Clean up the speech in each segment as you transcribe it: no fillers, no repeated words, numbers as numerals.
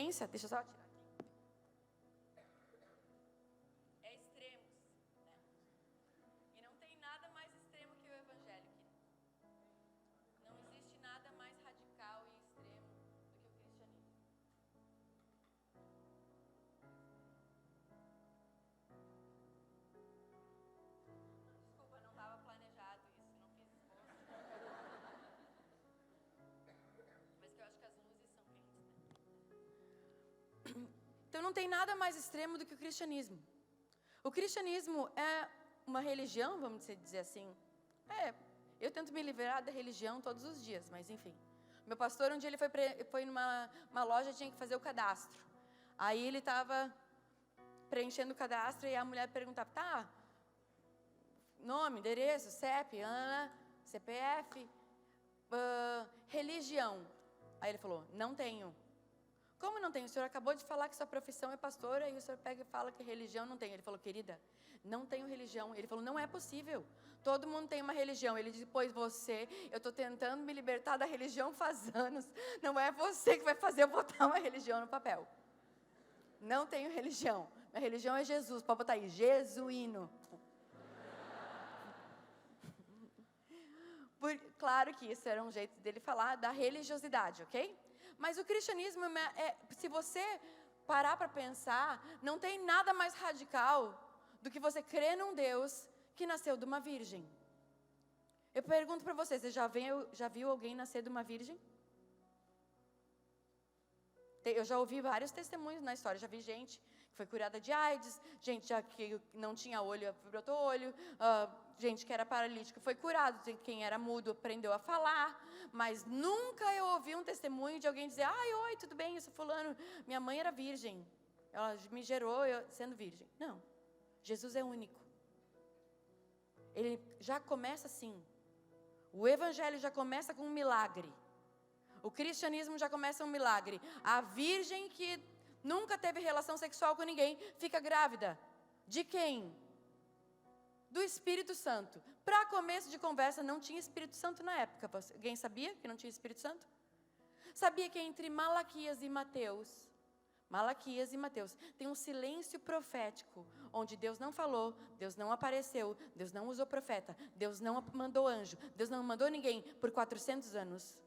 tendência, deixa eu só tirar aqui. É extremos, né? E não tem nada mais extremo que o evangelho, querido. Não existe nada mais radical e extremo do que o cristianismo. Desculpa, não estava planejado isso, não fiz esforço. Mas que eu acho que as luzes são quentes, né? Então não tem nada mais extremo do que o cristianismo. O cristianismo é uma religião, vamos dizer assim. Eu tento me livrar da religião todos os dias, mas enfim. Meu pastor, um dia ele foi numa loja, tinha que fazer o cadastro. Aí ele estava preenchendo o cadastro e a mulher perguntava, tá, nome, endereço, CEP, CPF, religião. Aí ele falou, não tenho. Como não tem? O senhor acabou de falar que sua profissão é pastora e o senhor pega e fala que religião não tem. Ele falou, querida, não tenho religião. Ele falou, não é possível. Todo mundo tem uma religião. Ele disse, pois você, eu estou tentando me libertar da religião faz anos. Não é você que vai fazer eu botar uma religião no papel. Não tenho religião. Minha religião é Jesus. Pode botar aí, jesuíno. Claro que isso era um jeito dele falar da religiosidade, ok? Mas o cristianismo, se você parar para pensar, não tem nada mais radical do que você crer num Deus que nasceu de uma virgem. Eu pergunto para você já viu alguém nascer de uma virgem? Eu já ouvi vários testemunhos na história, já vi gente que foi curada de AIDS, gente que não tinha olho, brotou olho, gente que era paralítica foi curado, quem era mudo aprendeu a falar, mas nunca eu ouvi um testemunho de alguém dizer, ai, oi, tudo bem, eu sou fulano, minha mãe era virgem, ela me gerou sendo virgem. Não, Jesus é único. Ele já começa assim, o evangelho já começa com um milagre. O cristianismo já começa um milagre. A virgem que nunca teve relação sexual com ninguém fica grávida. De quem? Do Espírito Santo. Para começo de conversa, não tinha Espírito Santo na época. Alguém sabia que não tinha Espírito Santo? Sabia que entre Malaquias e Mateus tem um silêncio profético, onde Deus não falou, Deus não apareceu, Deus não usou profeta, Deus não mandou anjo, Deus não mandou ninguém por 400 anos.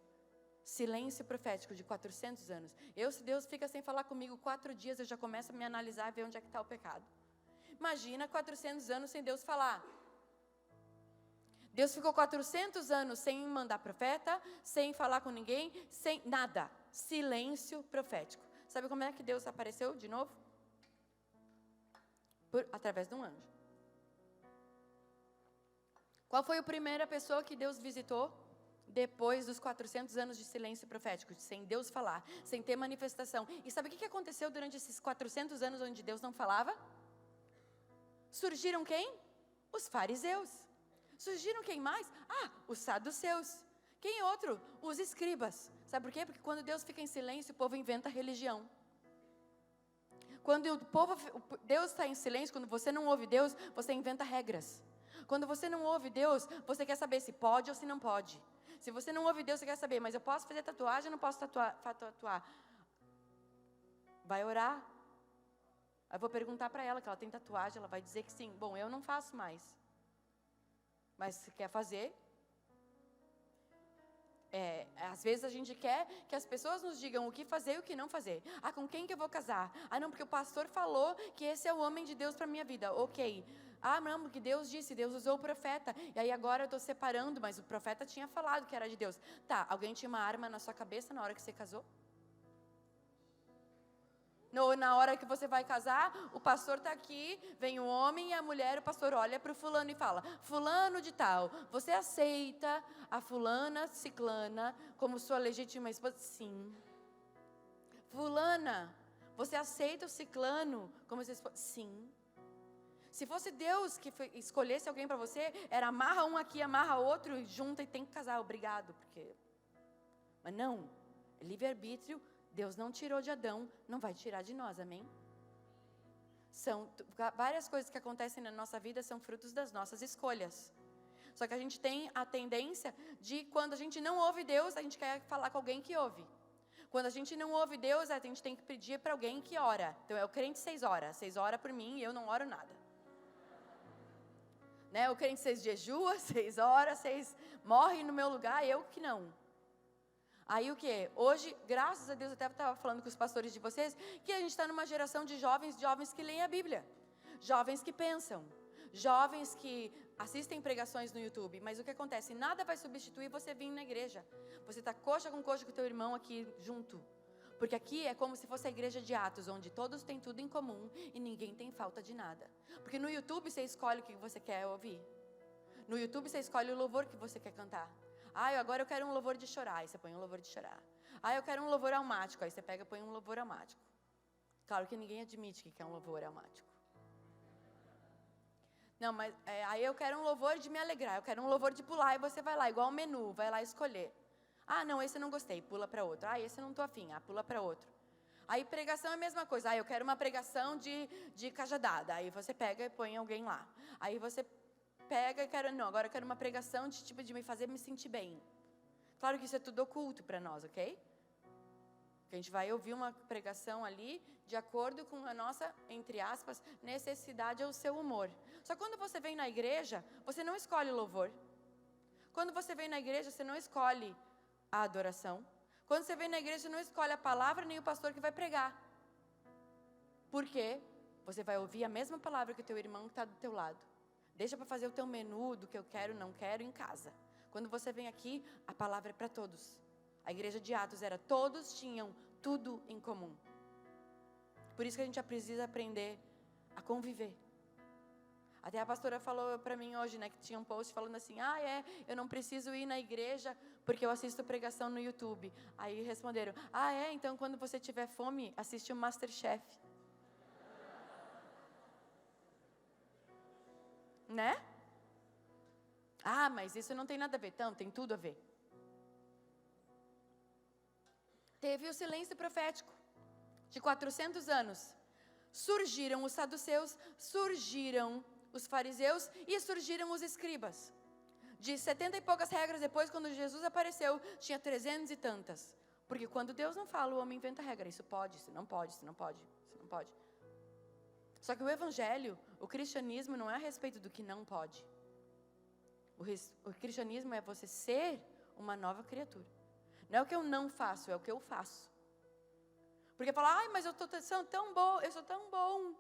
Silêncio profético de 400 anos. Se Deus fica sem falar comigo 4 dias, eu já começo a me analisar e ver onde é que está o pecado. Imagina 400 anos sem Deus falar. Deus ficou 400 anos sem mandar profeta, sem falar com ninguém, sem nada. Silêncio profético. Sabe como é que Deus apareceu de novo? Através de um anjo. Qual foi a primeira pessoa que Deus visitou? Depois dos 400 anos de silêncio profético, sem Deus falar, sem ter manifestação. E sabe o que aconteceu durante esses 400 anos onde Deus não falava? Surgiram quem? Os fariseus. Surgiram quem mais? Os saduceus. Quem outro? Os escribas. Sabe por quê? Porque quando Deus fica em silêncio, o povo inventa religião. Quando Deus está em silêncio, quando você não ouve Deus, você inventa regras. Quando você não ouve Deus, você quer saber se pode ou se não pode. Se você não ouve Deus, você quer saber, mas eu posso fazer tatuagem ou não posso tatuar? Vai orar. Eu vou perguntar para ela que ela tem tatuagem, ela vai dizer que sim. Bom, eu não faço mais. Mas se quer fazer... às vezes a gente quer que as pessoas nos digam o que fazer e o que não fazer. Com quem que eu vou casar? Não, porque o pastor falou que esse é o homem de Deus para a minha vida. Ok. Não, porque Deus disse, Deus usou o profeta. E aí agora eu estou separando, mas o profeta tinha falado que era de Deus. Tá, alguém tinha uma arma na sua cabeça na hora que você casou? Na hora que você vai casar, o pastor está aqui, vem o homem e a mulher, o pastor olha para o fulano e fala, fulano de tal, você aceita a fulana ciclana como sua legítima esposa? Sim. Fulana, você aceita o ciclano como sua esposa? Sim. Se fosse Deus que escolhesse alguém para você, era amarra um aqui, amarra outro, junta e tem que casar, obrigado. Mas não, é livre-arbítrio. Deus não tirou de Adão, não vai tirar de nós, amém? Várias coisas que acontecem na nossa vida são frutos das nossas escolhas. Só que a gente tem a tendência de, quando a gente não ouve Deus, a gente quer falar com alguém que ouve. Quando a gente não ouve Deus, a gente tem que pedir para alguém que ora. Então, é o crente 6 horas. 6 horas por mim e eu não oro nada. Né? O crente 6 jejua, 6 horas, 6 morre no meu lugar, eu que não. Aí o que? Hoje, graças a Deus, eu até estava falando com os pastores de vocês, que a gente está numa geração de jovens que leem a Bíblia. Jovens que pensam. Jovens que assistem pregações no YouTube. Mas o que acontece? Nada vai substituir você vir na igreja. Você está coxa com o teu irmão aqui junto. Porque aqui é como se fosse a igreja de Atos, onde todos têm tudo em comum e ninguém tem falta de nada. Porque no YouTube você escolhe o que você quer ouvir. No YouTube você escolhe o louvor que você quer cantar. Agora eu quero um louvor de chorar, aí você põe um louvor de chorar. Eu quero um louvor almático, aí você pega e põe um louvor almático. Claro que ninguém admite que quer um louvor almático. Não, mas aí eu quero um louvor de me alegrar, eu quero um louvor de pular, e você vai lá, igual o menu, vai lá escolher. Não, esse eu não gostei, pula para outro. Esse eu não estou afim, pula para outro. Aí pregação é a mesma coisa, eu quero uma pregação de cajadada, aí você pega e põe alguém lá. Aí você pega e agora eu quero uma pregação de me fazer me sentir bem. Claro que isso é tudo oculto para nós, ok? Que a gente vai ouvir uma pregação ali de acordo com a nossa, entre aspas, necessidade ou seu humor. Só que quando você vem na igreja, você não escolhe louvor. Quando você vem na igreja, você não escolhe a adoração. Quando você vem na igreja, você não escolhe a palavra nem o pastor que vai pregar. Por quê? Você vai ouvir a mesma palavra que o teu irmão que está do teu lado. Deixa para fazer o teu menu do que eu quero, não quero em casa. Quando você vem aqui, a palavra é para todos. A igreja de Atos era, todos tinham tudo em comum. Por isso que a gente já precisa aprender a conviver. Até a pastora falou para mim hoje, que tinha um post falando assim, eu não preciso ir na igreja porque eu assisto pregação no YouTube. Aí responderam, então quando você tiver fome, assiste o Masterchef. Né? Mas isso não tem nada a ver. Então, tem tudo a ver. Teve o silêncio profético de 400 anos. Surgiram os saduceus, surgiram os fariseus e surgiram os escribas. De 70 e poucas regras depois, quando Jesus apareceu, tinha 300 e tantas. Porque quando Deus não fala, o homem inventa regra. Isso pode, isso não pode, isso não pode, isso não pode. Só que o evangelho, o cristianismo não é a respeito do que não pode. O cristianismo é você ser uma nova criatura. Não é o que eu não faço, é o que eu faço. Porque fala, mas eu sou tão bom.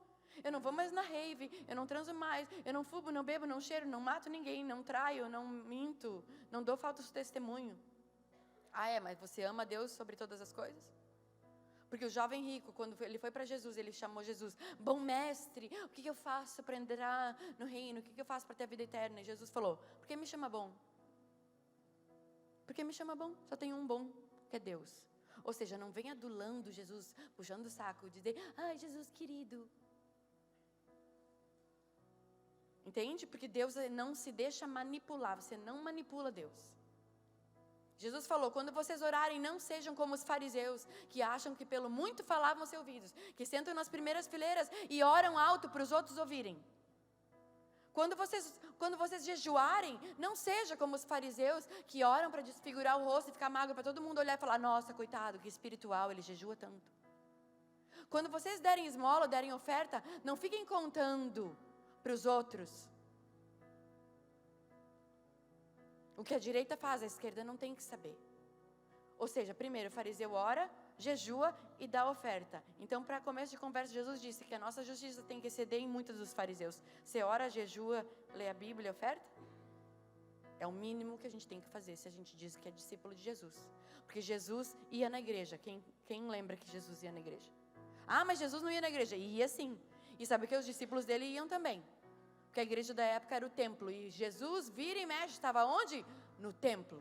Eu não vou mais na rave, eu não transo mais, eu não fumo, não bebo, não cheiro, não mato ninguém, não traio, não minto, não dou falso testemunho. Mas você ama Deus sobre todas as coisas? Porque o jovem rico, quando ele foi para Jesus, ele chamou Jesus, bom mestre, o que eu faço para entrar no reino? O que eu faço para ter a vida eterna? E Jesus falou, por que me chama bom? Porque me chama bom, só tem um bom, que é Deus. Ou seja, não venha adulando Jesus, puxando o saco, dizer, Jesus querido. Entende? Porque Deus não se deixa manipular, você não manipula Deus. Jesus falou, quando vocês orarem, não sejam como os fariseus, que acham que pelo muito falar vão ser ouvidos, que sentam nas primeiras fileiras e oram alto para os outros ouvirem. Quando vocês jejuarem, não seja como os fariseus, que oram para desfigurar o rosto e ficar magro, para todo mundo olhar e falar, nossa, coitado, que espiritual, ele jejua tanto. Quando vocês derem esmola, derem oferta, não fiquem contando para os outros. O que a direita faz, a esquerda não tem que saber. Ou seja, primeiro o fariseu ora, jejua e dá oferta. Então, para começo de conversa, Jesus disse que a nossa justiça tem que exceder em muitos dos fariseus. Você ora, jejua, lê a Bíblia e oferta? É o mínimo que a gente tem que fazer se a gente diz que é discípulo de Jesus. Porque Jesus ia na igreja. Quem lembra que Jesus ia na igreja? Mas Jesus não ia na igreja. Ia sim. E sabe que os discípulos dele iam também. Porque a igreja da época era o templo. E Jesus, vira e mexe, estava onde? No templo.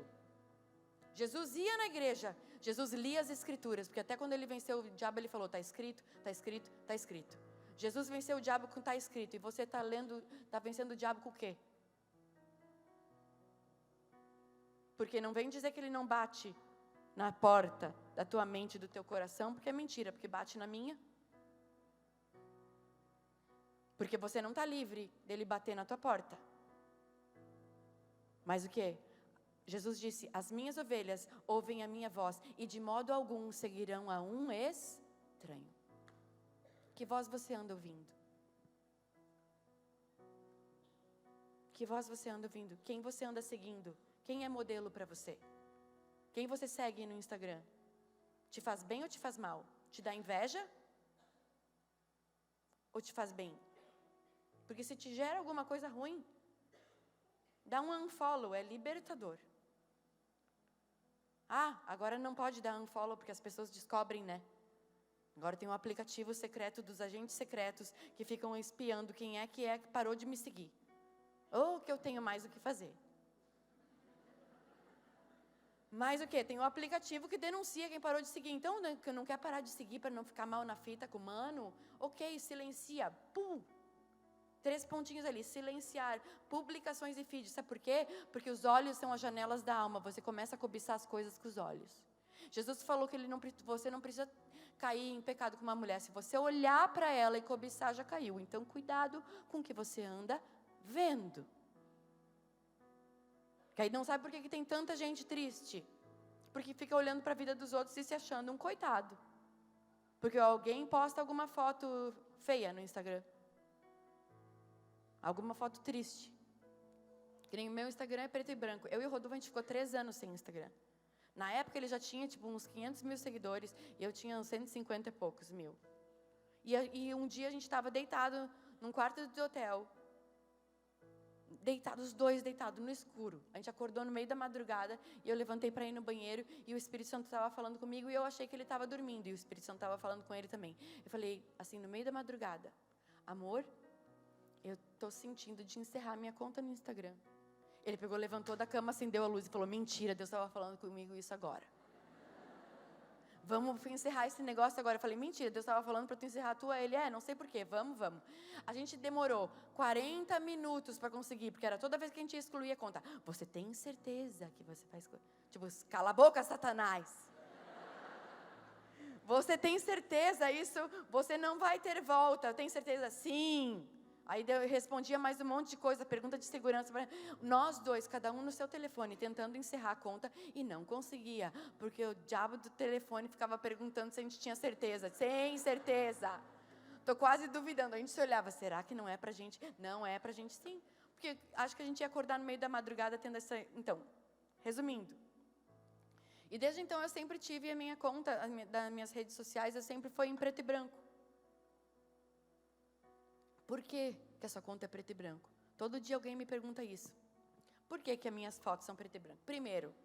Jesus ia na igreja. Jesus lia as escrituras. Porque até quando ele venceu o diabo, ele falou, está escrito, está escrito, está escrito. Jesus venceu o diabo com está escrito. E você está vencendo o diabo com o quê? Porque não vem dizer que ele não bate na porta da tua mente e do teu coração, porque é mentira, porque bate na minha. Porque você não está livre dele bater na tua porta. Mas o quê? Jesus disse, as minhas ovelhas ouvem a minha voz e de modo algum seguirão a um estranho. Que voz você anda ouvindo? Que voz você anda ouvindo? Quem você anda seguindo? Quem é modelo para você? Quem você segue no Instagram? Te faz bem ou te faz mal? Te dá inveja? Ou te faz bem? Porque se te gera alguma coisa ruim, dá um unfollow, é libertador. Ah, agora não pode dar unfollow porque as pessoas descobrem, né? Agora tem um aplicativo secreto dos agentes secretos que ficam espiando quem é que parou de me seguir. Ou que eu tenho mais o que fazer. Mas o quê? Tem um aplicativo que denuncia quem parou de seguir. Então, né, que não quer parar de seguir para não ficar mal na fita com o mano, ok, silencia. Pum! 3 pontinhos ali, silenciar, publicações e feeds. Sabe por quê? Porque os olhos são as janelas da alma. Você começa a cobiçar as coisas com os olhos. Jesus falou que você não precisa cair em pecado com uma mulher. Se você olhar para ela e cobiçar, já caiu. Então, cuidado com o que você anda vendo. Que aí não sabe por que tem tanta gente triste. Porque fica olhando para a vida dos outros e se achando um coitado. Porque alguém posta alguma foto feia no Instagram. Alguma foto triste. Que nem o meu Instagram é preto e branco. Eu e o Rodolfo, a gente ficou 3 anos sem Instagram. Na época ele já tinha tipo uns 500 mil seguidores. E eu tinha uns 150 e poucos mil. E um dia a gente estava deitado num quarto de hotel. Os dois deitados no escuro. A gente acordou no meio da madrugada. E eu levantei para ir no banheiro. E o Espírito Santo estava falando comigo. E eu achei que ele estava dormindo. E o Espírito Santo estava falando com ele também. Eu falei assim, no meio da madrugada. Amor, eu estou sentindo de encerrar minha conta no Instagram. Ele pegou, levantou da cama, acendeu a luz e falou, mentira, Deus estava falando comigo isso agora. Vamos encerrar esse negócio agora. Eu falei, mentira, Deus estava falando para tu encerrar a tua. Ele, não sei porquê, vamos. A gente demorou 40 minutos para conseguir, porque era toda vez que a gente excluía a conta. Você tem certeza que você faz coisa? Tipo, cala a boca, Satanás. Você tem certeza isso? Você não vai ter volta. Tem certeza? Sim. Aí eu respondia mais um monte de coisa, pergunta de segurança. Nós dois, cada um no seu telefone, tentando encerrar a conta e não conseguia. Porque o diabo do telefone ficava perguntando se a gente tinha certeza. Sem certeza. Estou quase duvidando. A gente se olhava, será que não é pra gente? Não é pra gente sim. Porque acho que a gente ia acordar no meio da madrugada tendo essa... Então, resumindo. E desde então eu sempre tive a minha conta, das minhas redes sociais, eu sempre foi em preto e branco. Por que a sua conta é preto e branco? Todo dia alguém me pergunta isso. Por que as minhas fotos são preto e branco? Primeiro,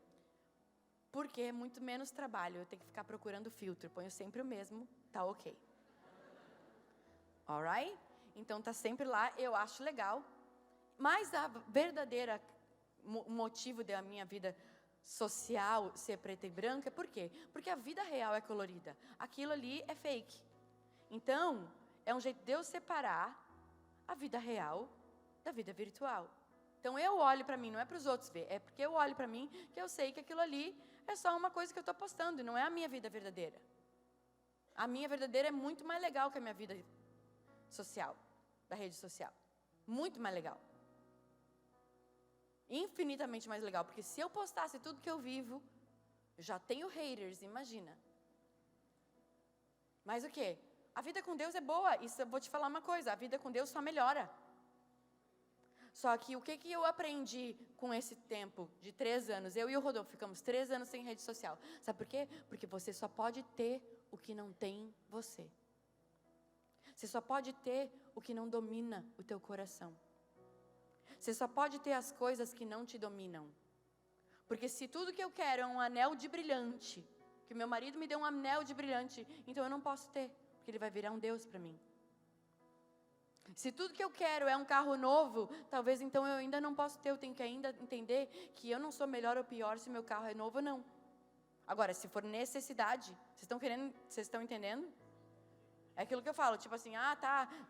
porque é muito menos trabalho. Eu tenho que ficar procurando filtro. Ponho sempre o mesmo, tá ok. Alright? Então tá sempre lá, eu acho legal. Mas a verdadeira motivo da minha vida social ser preta e branca é por quê? Porque a vida real é colorida. Aquilo ali é fake. Então, é um jeito de eu separar a vida real da vida virtual. Então eu olho para mim, não é para os outros ver, é porque eu olho para mim que eu sei que aquilo ali é só uma coisa que eu estou postando, não é a minha vida verdadeira. A minha verdadeira é muito mais legal que a minha vida social, da rede social. Muito mais legal. Infinitamente mais legal, porque se eu postasse tudo que eu vivo, já tenho haters, imagina. Mas o quê? A vida com Deus é boa, isso eu vou te falar uma coisa, a vida com Deus só melhora. Só que o que eu aprendi com esse tempo de 3 anos? Eu e o Rodolfo ficamos 3 anos sem rede social. Sabe por quê? Porque você só pode ter o que não tem você. Você só pode ter o que não domina o teu coração. Você só pode ter as coisas que não te dominam. Porque se tudo que eu quero é um anel de brilhante, que meu marido me deu um anel de brilhante, então eu não posso ter. Porque ele vai virar um Deus para mim. Se tudo que eu quero é um carro novo, talvez então eu ainda não posso ter. Eu tenho que ainda entender que eu não sou melhor ou pior se meu carro é novo ou não. Agora, se for necessidade, vocês estão entendendo? É aquilo que eu falo, tipo assim,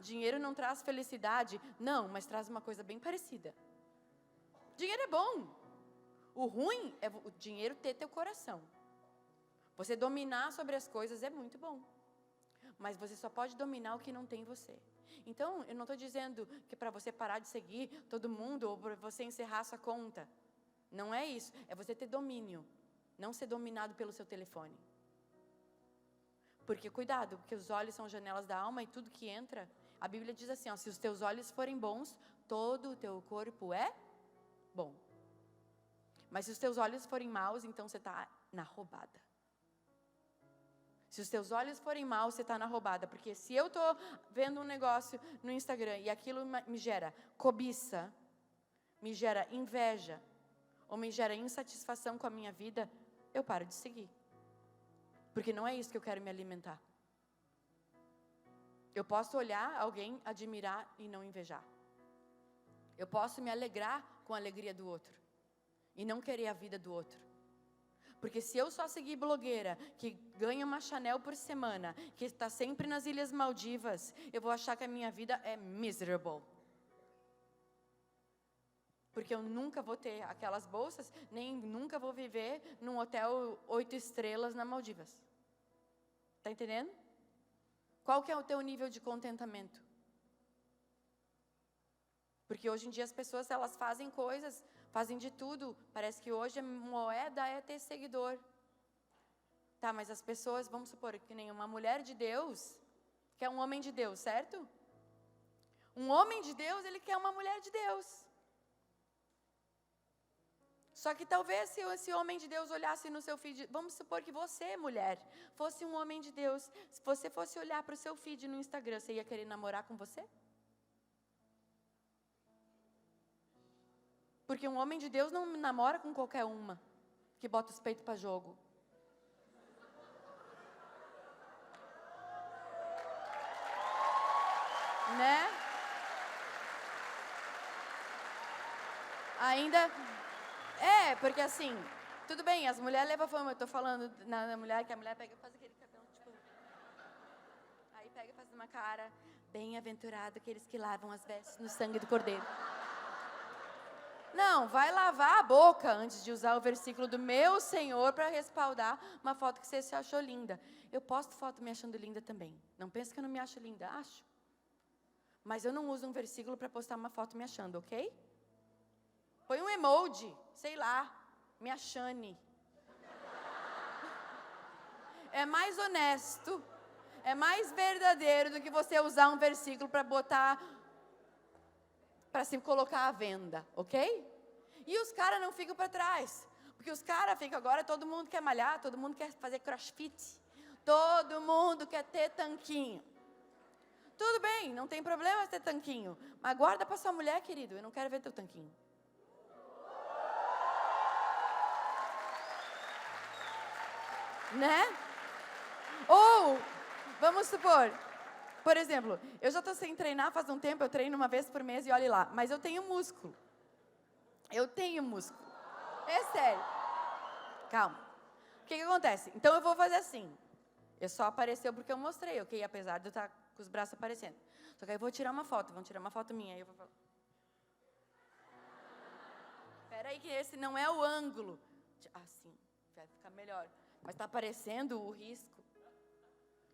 dinheiro não traz felicidade. Não, mas traz uma coisa bem parecida. Dinheiro é bom. O ruim é o dinheiro ter teu coração. Você dominar sobre as coisas é muito bom. Mas você só pode dominar o que não tem em você. Então, eu não estou dizendo que para você parar de seguir todo mundo ou para você encerrar sua conta. Não é isso. É você ter domínio. Não ser dominado pelo seu telefone. Porque cuidado, porque os olhos são janelas da alma e tudo que entra, a Bíblia diz assim, ó, se os teus olhos forem bons, todo o teu corpo é bom. Mas se os teus olhos forem maus, então você está na roubada. Se os teus olhos forem maus, você está na roubada. Porque se eu estou vendo um negócio no Instagram e aquilo me gera cobiça, me gera inveja, ou me gera insatisfação com a minha vida, eu paro de seguir. Porque não é isso que eu quero me alimentar. Eu posso olhar alguém, admirar e não invejar. Eu posso me alegrar com a alegria do outro. E não querer a vida do outro. Porque se eu só seguir blogueira, que ganha uma Chanel por semana, que está sempre nas Ilhas Maldivas, eu vou achar que a minha vida é miserable. Porque eu nunca vou ter aquelas bolsas, nem nunca vou viver num hotel 8 estrelas na Maldivas. Está entendendo? Qual que é o teu nível de contentamento? Porque hoje em dia as pessoas, elas fazem coisas, fazem de tudo. Parece que hoje a moeda é ter seguidor. Tá, mas as pessoas, vamos supor que nem uma mulher de Deus, quer um homem de Deus, certo? Um homem de Deus, ele quer uma mulher de Deus. Só que talvez se esse homem de Deus olhasse no seu feed, vamos supor que você, mulher, fosse um homem de Deus, se você fosse olhar para o seu feed no Instagram, você ia querer namorar com você? Porque um homem de Deus não namora com qualquer uma que bota os peitos para jogo. Né? Ainda... porque assim, tudo bem, as mulheres levam fama, eu estou falando na mulher, que a mulher pega e faz aquele cabelo, tipo... Aí pega e faz uma cara, bem-aventurado aqueles que lavam as vestes no sangue do cordeiro. Não, vai lavar a boca antes de usar o versículo do meu Senhor para respaldar uma foto que você se achou linda. Eu posto foto me achando linda também. Não pensa que eu não me acho linda, acho. Mas eu não uso um versículo para postar uma foto me achando, ok? Põe um emoji, sei lá, me achane. É mais honesto, é mais verdadeiro do que você usar um versículo para botar... para se colocar à venda, ok? E os caras não ficam para trás. Porque os caras ficam agora, todo mundo quer malhar, todo mundo quer fazer crossfit. Todo mundo quer ter tanquinho. Tudo bem, não tem problema ter tanquinho. Mas guarda para sua mulher, querido, eu não quero ver teu tanquinho. Né? Ou, vamos supor... Por exemplo, eu já estou sem treinar faz um tempo, eu treino uma vez por mês e olhe lá. Mas eu tenho músculo. Eu tenho músculo. É sério. Calma. O que acontece? Então eu vou fazer assim. Eu só apareceu porque eu mostrei, ok? Apesar de eu estar com os braços aparecendo. Só que aí eu vou tirar uma foto, vão tirar uma foto minha. Aí eu vou falar... Espera aí que esse não é o ângulo. Assim, vai ficar melhor. Mas está aparecendo o risco.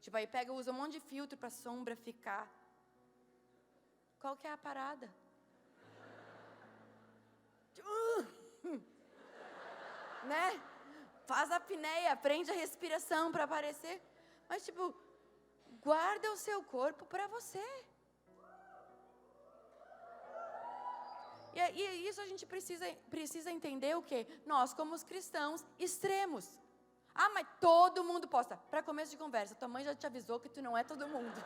Tipo, aí pega, usa um monte de filtro para a sombra ficar. Qual que é a parada? Né? Faz a apneia, prende a respiração para aparecer. Mas, tipo, guarda o seu corpo para você. E isso a gente precisa entender o quê? Nós, como os cristãos, extremos. Ah, mas todo mundo posta. Para começo de conversa, tua mãe já te avisou que tu não é todo mundo.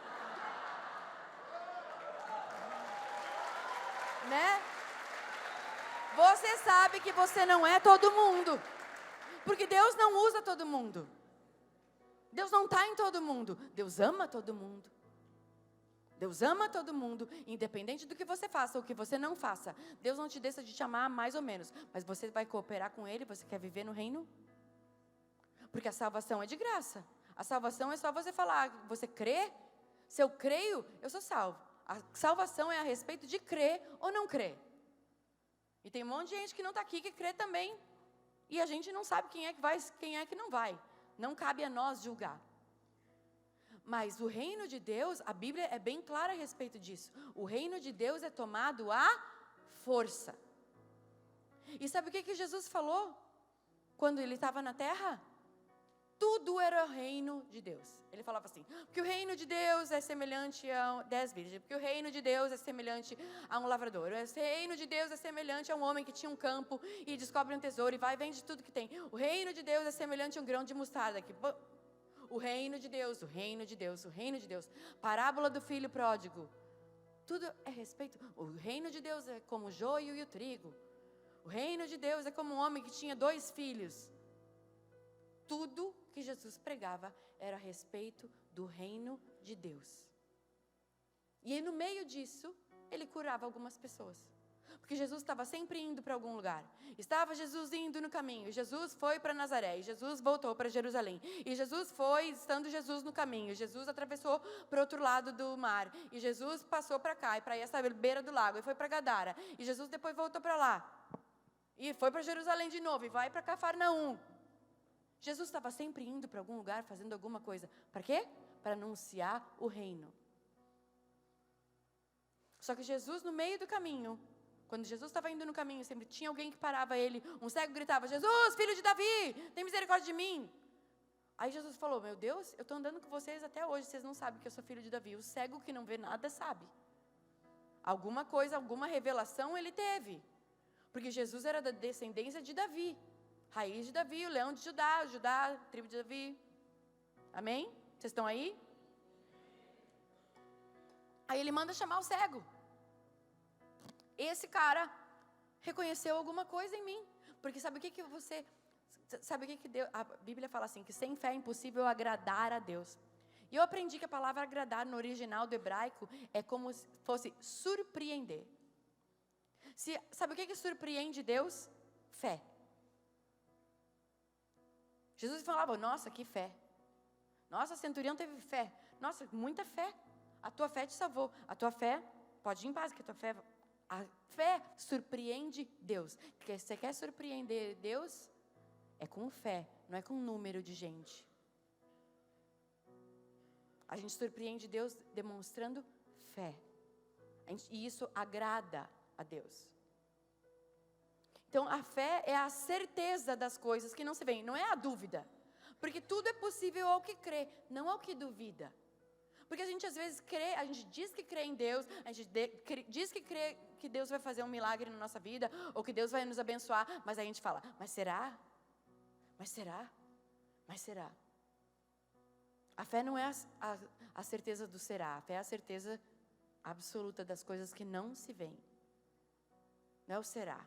Né? Você sabe que você não é todo mundo. Porque Deus não usa todo mundo. Deus não está em todo mundo. Deus ama todo mundo. Deus ama todo mundo, independente do que você faça ou que você não faça. Deus não te deixa de te amar mais ou menos. Mas você vai cooperar com Ele, você quer viver no reino? Porque a salvação é de graça. A salvação é só você falar, você crê? Se eu creio, eu sou salvo. A salvação é a respeito de crer ou não crer. E tem um monte de gente que não está aqui que crê também. E a gente não sabe quem é que vai, quem é que não vai. Não cabe a nós julgar. Mas o reino de Deus, a Bíblia é bem clara a respeito disso. O reino de Deus é tomado à força. E sabe o que Jesus falou quando ele estava na terra? Tudo era o reino de Deus. Ele falava assim, porque o reino de Deus é semelhante a 10 virgens, porque o reino de Deus é semelhante a um lavrador, o reino de Deus é semelhante a um homem que tinha um campo e descobre um tesouro e vai e vende tudo que tem. O reino de Deus é semelhante a um grão de mostarda. O reino de Deus, o reino de Deus, o reino de Deus. Parábola do filho pródigo. Tudo é respeito. O reino de Deus é como o joio e o trigo. O reino de Deus é como um homem que tinha 2 filhos. Tudo que Jesus pregava era a respeito do reino de Deus. E no meio disso, ele curava algumas pessoas. Porque Jesus estava sempre indo para algum lugar. Estava Jesus indo no caminho. Jesus foi para Nazaré. E Jesus voltou para Jerusalém. E Jesus foi, estando Jesus no caminho. Jesus atravessou para o outro lado do mar. E Jesus passou para cá, e para essa beira do lago. E foi para Gadara. E Jesus depois voltou para lá. E foi para Jerusalém de novo. E vai para Cafarnaum. Jesus estava sempre indo para algum lugar, fazendo alguma coisa. Para quê? Para anunciar o reino. Só que Jesus, no meio do caminho, quando Jesus estava indo no caminho, sempre tinha alguém que parava ele. Um cego gritava, Jesus, filho de Davi, tem misericórdia de mim. Aí Jesus falou, meu Deus, eu estou andando com vocês até hoje, vocês não sabem que eu sou filho de Davi. O cego que não vê nada sabe. Alguma coisa, alguma revelação ele teve. Porque Jesus era da descendência de Davi. Raiz de Davi, o leão de Judá, tribo de Davi. Amém? Vocês estão aí? Aí ele manda chamar o cego. Esse cara reconheceu alguma coisa em mim. Porque sabe o que você... Sabe o que Deus... A Bíblia fala assim, que sem fé é impossível agradar a Deus. E eu aprendi que a palavra agradar no original do hebraico é como se fosse surpreender. Sabe o que surpreende Deus? Fé. Jesus falava, nossa, que fé. Nossa, o centurião teve fé. Nossa, muita fé. A tua fé te salvou. A tua fé, pode ir em paz, que a fé surpreende Deus. Porque se você quer surpreender Deus, é com fé, não é com número de gente. A gente surpreende Deus demonstrando fé. E isso agrada a Deus. Então, a fé é a certeza das coisas que não se veem, não é a dúvida. Porque tudo é possível ao que crê, não ao que duvida. Porque a gente às vezes crê, a gente diz que crê em Deus, a gente diz que crê que Deus vai fazer um milagre na nossa vida, ou que Deus vai nos abençoar, mas a gente fala, mas será? Mas será? Mas será? A fé não é a certeza do será, a fé é a certeza absoluta das coisas que não se veem. Não é o será.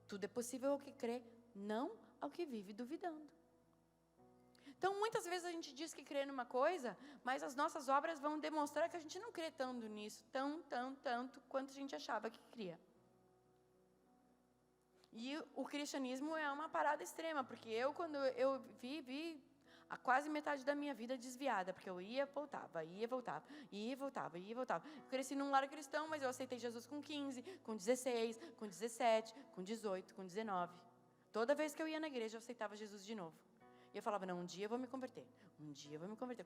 Tudo é possível ao que crê, não ao que vive duvidando. Então, muitas vezes a gente diz que crê numa coisa, mas as nossas obras vão demonstrar que a gente não crê tanto nisso, tanto quanto a gente achava que cria. E o cristianismo é uma parada extrema, porque quando eu vi a quase metade da minha vida desviada, porque eu ia, voltava. Eu cresci num lar cristão, mas eu aceitei Jesus com 15, com 16, com 17, com 18, com 19. Toda vez que eu ia na igreja, eu aceitava Jesus de novo. E eu falava, não, um dia eu vou me converter.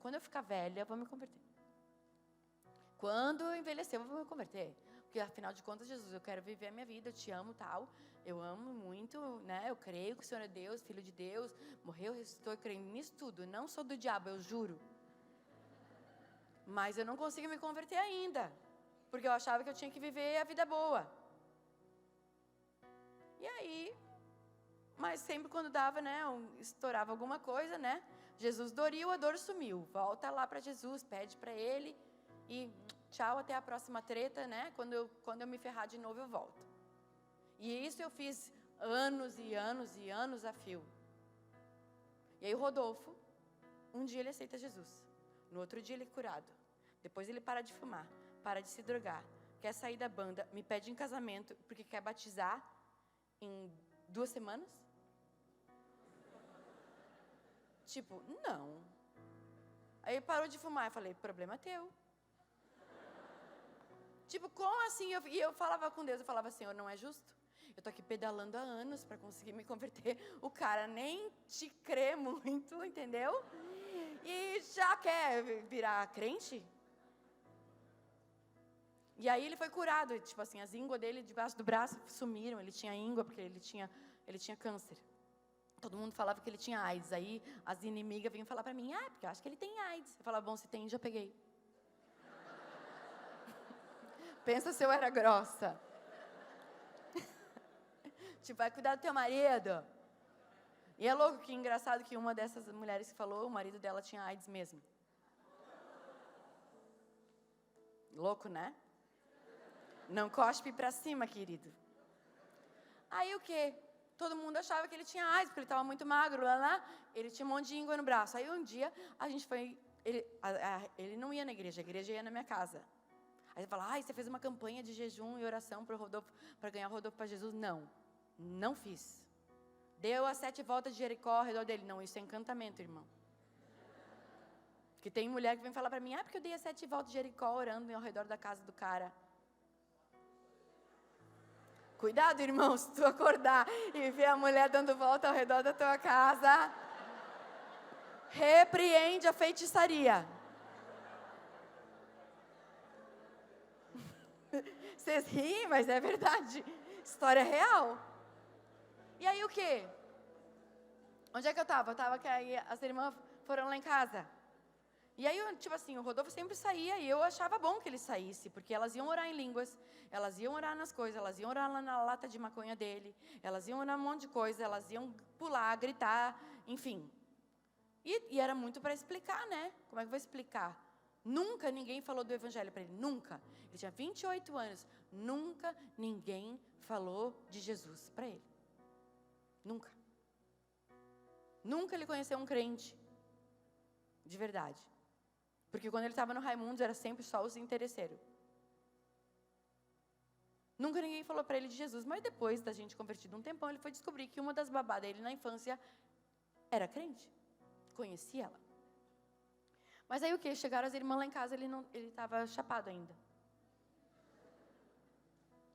Quando eu ficar velha, eu vou me converter. Quando eu envelhecer, eu vou me converter. Porque, afinal de contas, Jesus, eu quero viver a minha vida, eu te amo, tal. Eu amo muito, né? Eu creio que o Senhor é Deus, Filho de Deus. Morreu, ressuscitou, eu creio nisso tudo. Não sou do diabo, eu juro. Mas eu não consigo me converter ainda. Porque eu achava que eu tinha que viver a vida boa. E aí... Mas sempre quando dava, né, estourava alguma coisa, né? Jesus doriu, a dor sumiu. Volta lá para Jesus, pede para Ele e tchau, até a próxima treta, né? Quando eu me ferrar de novo, eu volto. E isso eu fiz anos e anos a fio. E aí o Rodolfo, um dia ele aceita Jesus. No outro dia ele é curado. Depois ele para de fumar, para de se drogar, quer sair da banda, me pede em casamento porque quer batizar em 2 semanas. Tipo, não. Aí ele parou de fumar. Eu falei, problema teu. Tipo, como assim? E eu falava com Deus, eu falava, Senhor, não é justo? Eu tô aqui pedalando há anos para conseguir me converter. O cara nem te crê muito, entendeu? E já quer virar crente? E aí ele foi curado, tipo assim, as ínguas dele debaixo do braço sumiram, ele tinha íngua porque ele tinha câncer. Todo mundo falava que ele tinha AIDS, aí as inimigas vinham falar pra mim, porque eu acho que ele tem AIDS. Eu falava, bom, se tem, já peguei. Pensa se eu era grossa. Tipo, vai cuidar do teu marido. E é louco, que engraçado que uma dessas mulheres que falou, o marido dela tinha AIDS mesmo. Louco, né? Não cospe pra cima, querido. Aí o quê? Todo mundo achava que ele tinha AIDS, porque ele estava muito magro, ele tinha um monte de íngua no braço. Aí um dia, a gente foi... Ele não ia na igreja, a igreja ia na minha casa. Aí você fala, você fez uma campanha de jejum e oração para ganhar o Rodolfo para Jesus? Não fiz. Deu as 7 voltas de Jericó ao redor dele. Não, isso é encantamento, irmão. Porque tem mulher que vem falar para mim, porque eu dei as 7 voltas de Jericó orando ao redor da casa do cara. Cuidado, irmão, se tu acordar e ver a mulher dando volta ao redor da tua casa, repreende a feitiçaria. Vocês riem, mas é verdade. História real. E aí o quê? Onde é que eu estava? Eu estava que aí as irmãs foram lá em casa. E aí, tipo assim, o Rodolfo sempre saía e eu achava bom que ele saísse, porque elas iam orar em línguas, elas iam orar nas coisas, elas iam orar lá na lata de maconha dele, elas iam orar um monte de coisa, elas iam pular, gritar, enfim. E era muito para explicar, né? Como é que eu vou explicar? Nunca ninguém falou do evangelho para ele, nunca. Ele tinha 28 anos, nunca ninguém falou de Jesus para ele. Nunca. Nunca ele conheceu um crente de verdade. Porque quando ele estava no Raimundos, era sempre só os interesseiros. Nunca ninguém falou para ele de Jesus, mas depois da gente convertido um tempão, ele foi descobrir que uma das babás dele na infância era crente. Conhecia ela. Mas aí o que? Chegaram as irmãs lá em casa, ele estava chapado ainda.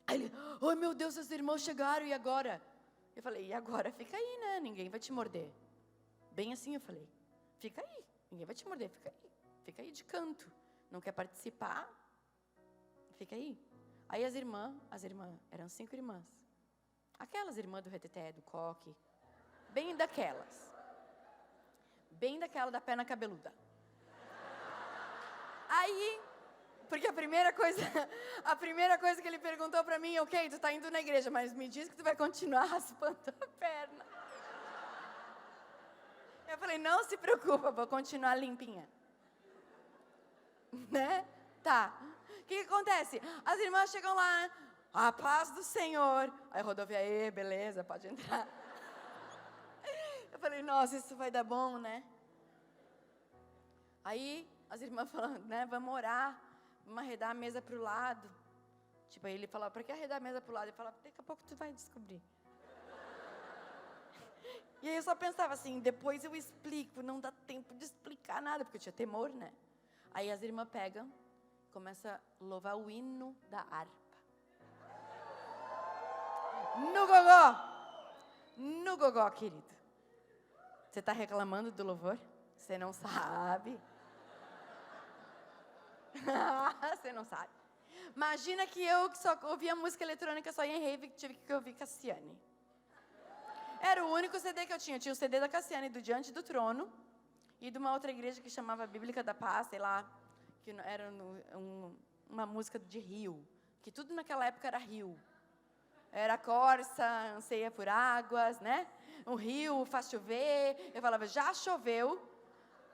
Aí ele, meu Deus, as irmãs chegaram, e agora? Eu falei, e agora? Fica aí, né? Ninguém vai te morder. Bem assim eu falei, fica aí, ninguém vai te morder, fica aí. Fica aí de canto. Não quer participar? Fica aí. Aí as irmãs, eram 5 irmãs. Aquelas irmãs do reteté, do coque. Bem daquelas. Bem daquela da perna cabeluda. Aí, porque a primeira coisa que ele perguntou pra mim, ok, tu tá indo na igreja, mas me diz que tu vai continuar raspando a perna. Eu falei, não se preocupa, vou continuar limpinha. Né? Tá. O que acontece? As irmãs chegam lá, a paz do Senhor. Aí Rodolfo, aí, beleza, pode entrar. Eu falei, nossa, isso vai dar bom, né? Aí as irmãs falando, né, vamos orar, vamos arredar a mesa pro lado. Tipo, aí ele falava, para que arredar a mesa pro lado? Ele falava, daqui a pouco tu vai descobrir. E aí eu só pensava assim, depois eu explico, não dá tempo de explicar nada, porque eu tinha temor, né? Aí as irmãs pegam, começam a louvar o hino da harpa. No gogó! No gogó, querido. Você está reclamando do louvor? Você não sabe. Você não sabe. Imagina que eu que só ouvia música eletrônica, só ia em rave, tive que ouvir Cassiane. Era o único CD que eu tinha. Eu tinha o CD da Cassiane, do Diante do Trono, e de uma outra igreja que chamava Bíblica da Paz, sei lá, que era uma música de rio, que tudo naquela época era rio. Era Corsa, anseia por águas, né? Um rio faz chover. Eu falava, já choveu,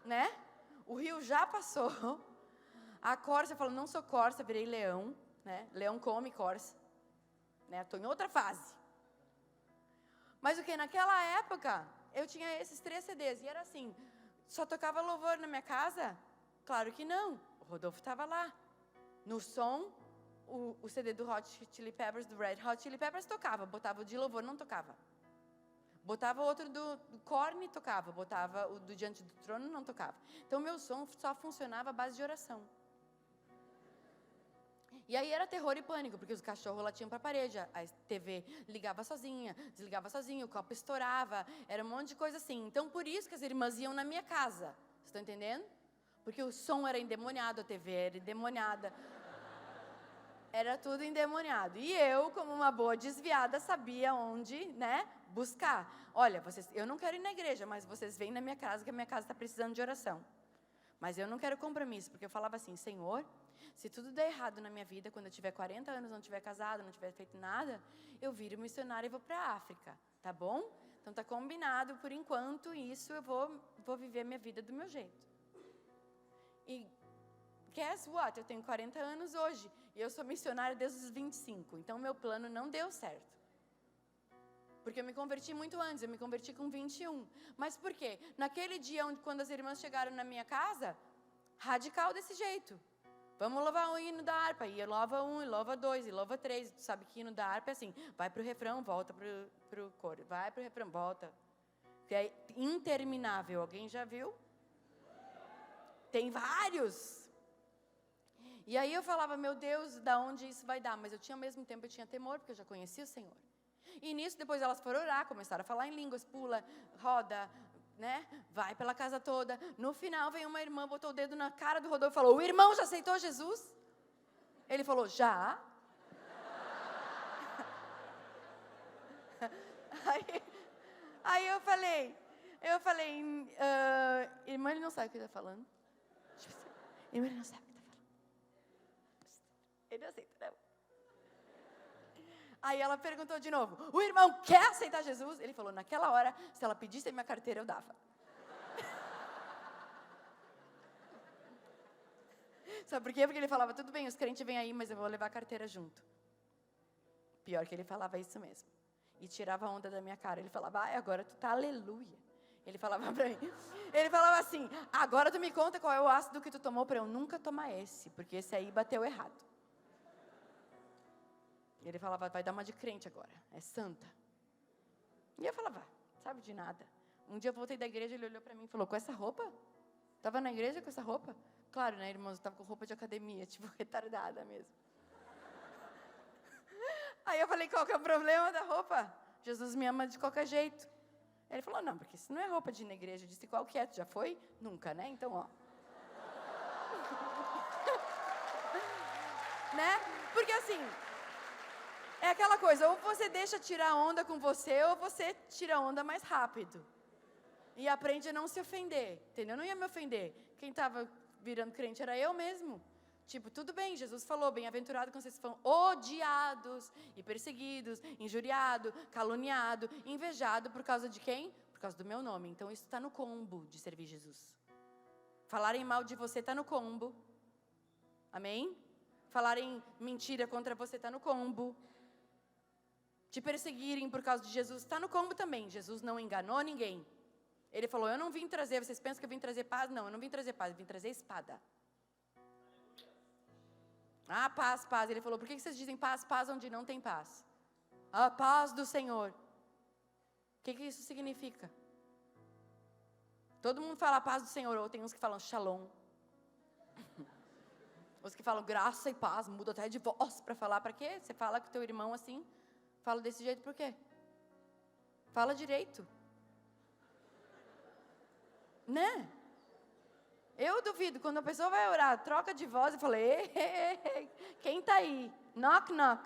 né? O rio já passou. A Corsa, eu falo, não sou Corsa, virei leão, né? Leão come Corsa, né? Estou em outra fase. Mas o que? Naquela época, eu tinha esses 3 CDs, e era assim, só tocava louvor na minha casa? Claro que não. O Rodolfo estava lá. No som, o CD do Hot Chili Peppers, do Red Hot Chili Peppers, tocava. Botava o de louvor, não tocava. Botava outro do Korn, tocava. Botava o do Diante do Trono, não tocava. Então, meu som só funcionava à base de oração. E aí era terror e pânico, porque os cachorros latiam para a parede, a TV ligava sozinha, desligava sozinha, o copo estourava, era um monte de coisa assim. Então, por isso que as irmãs iam na minha casa. Vocês estão entendendo? Porque o som era endemoniado, a TV era endemoniada. Era tudo endemoniado. E eu, como uma boa desviada, sabia onde, né, buscar. Olha, eu não quero ir na igreja, mas vocês vêm na minha casa, que a minha casa está precisando de oração. Mas eu não quero compromisso, porque eu falava assim, Senhor, se tudo der errado na minha vida, quando eu tiver 40 anos, não tiver casado, não tiver feito nada, eu viro missionária e vou para a África, tá bom? Então tá combinado, por enquanto, isso eu vou viver a minha vida do meu jeito. E guess what? Eu tenho 40 anos hoje, e eu sou missionária desde os 25, então meu plano não deu certo. Porque eu me converti muito antes, eu me converti com 21. Mas por quê? Naquele dia, quando as irmãs chegaram na minha casa, radical desse jeito. Vamos louvar o hino da harpa. E louva 1, e louva 2, e louva 3. Tu sabe que hino da harpa é assim, vai pro refrão, volta pro coro. Vai pro refrão, volta. Que é interminável. Alguém já viu? Tem vários. E aí eu falava, meu Deus, da onde isso vai dar? Mas ao mesmo tempo eu tinha temor, porque eu já conhecia o Senhor. E nisso, depois elas foram orar, começaram a falar em línguas, pula, roda, né? Vai pela casa toda. No final, veio uma irmã, botou o dedo na cara do Rodolfo e falou, o irmão já aceitou Jesus? Ele falou, já? Aí eu falei, irmã, ele não sabe o que está falando. Irmã, ele não sabe o que está falando. Ele não aceita, não. Aí ela perguntou de novo, o irmão quer aceitar Jesus? Ele falou, naquela hora, se ela pedisse a minha carteira, eu dava. Sabe por quê? Porque ele falava, tudo bem, os crentes vêm aí, mas eu vou levar a carteira junto. Pior que ele falava isso mesmo. E tirava a onda da minha cara. Ele falava, ai, agora tu tá aleluia. Ele falava pra mim, ele falava assim, agora tu me conta qual é o ácido que tu tomou pra eu nunca tomar esse, porque esse aí bateu errado. E ele falava, vai dar uma de crente agora, é santa. E eu falava, sabe de nada. Um dia eu voltei da igreja, ele olhou pra mim e falou, com essa roupa? Tava na igreja com essa roupa? Claro, né, irmãos, eu tava com roupa de academia, tipo, retardada mesmo. Aí eu falei, qual que é o problema da roupa? Jesus me ama de qualquer jeito. Ele falou, não, porque isso não é roupa de ir na igreja. Eu disse, qual que é? Tu já foi? Nunca, né? Então, ó. Né? Porque assim... É aquela coisa, ou você deixa tirar onda com você, ou você tira onda mais rápido. E aprende a não se ofender, entendeu? Eu não ia me ofender. Quem estava virando crente era eu mesmo. Tipo, tudo bem, Jesus falou, bem-aventurado quando vocês foram odiados e perseguidos, injuriado, caluniado, invejado por causa de quem? Por causa do meu nome. Então isso está no combo de servir Jesus. Falarem mal de você está no combo. Amém? Falarem mentira contra você está no combo. Te perseguirem por causa de Jesus, está no combo também. Jesus não enganou ninguém. Ele falou, eu não vim trazer, vocês pensam que eu vim trazer paz? Não, eu não vim trazer paz, eu vim trazer espada. Ah, paz, paz. Ele falou, por que vocês dizem paz, paz onde não tem paz? A paz do Senhor. O que isso significa? Todo mundo fala a paz do Senhor, ou tem uns que falam shalom. Os que falam graça e paz, muda até de voz para falar. Para quê? Você fala com o teu irmão assim... Fala desse jeito por quê? Fala direito. Né? Eu duvido, quando a pessoa vai orar, troca de voz, eu falo, quem tá aí? Knock, knock.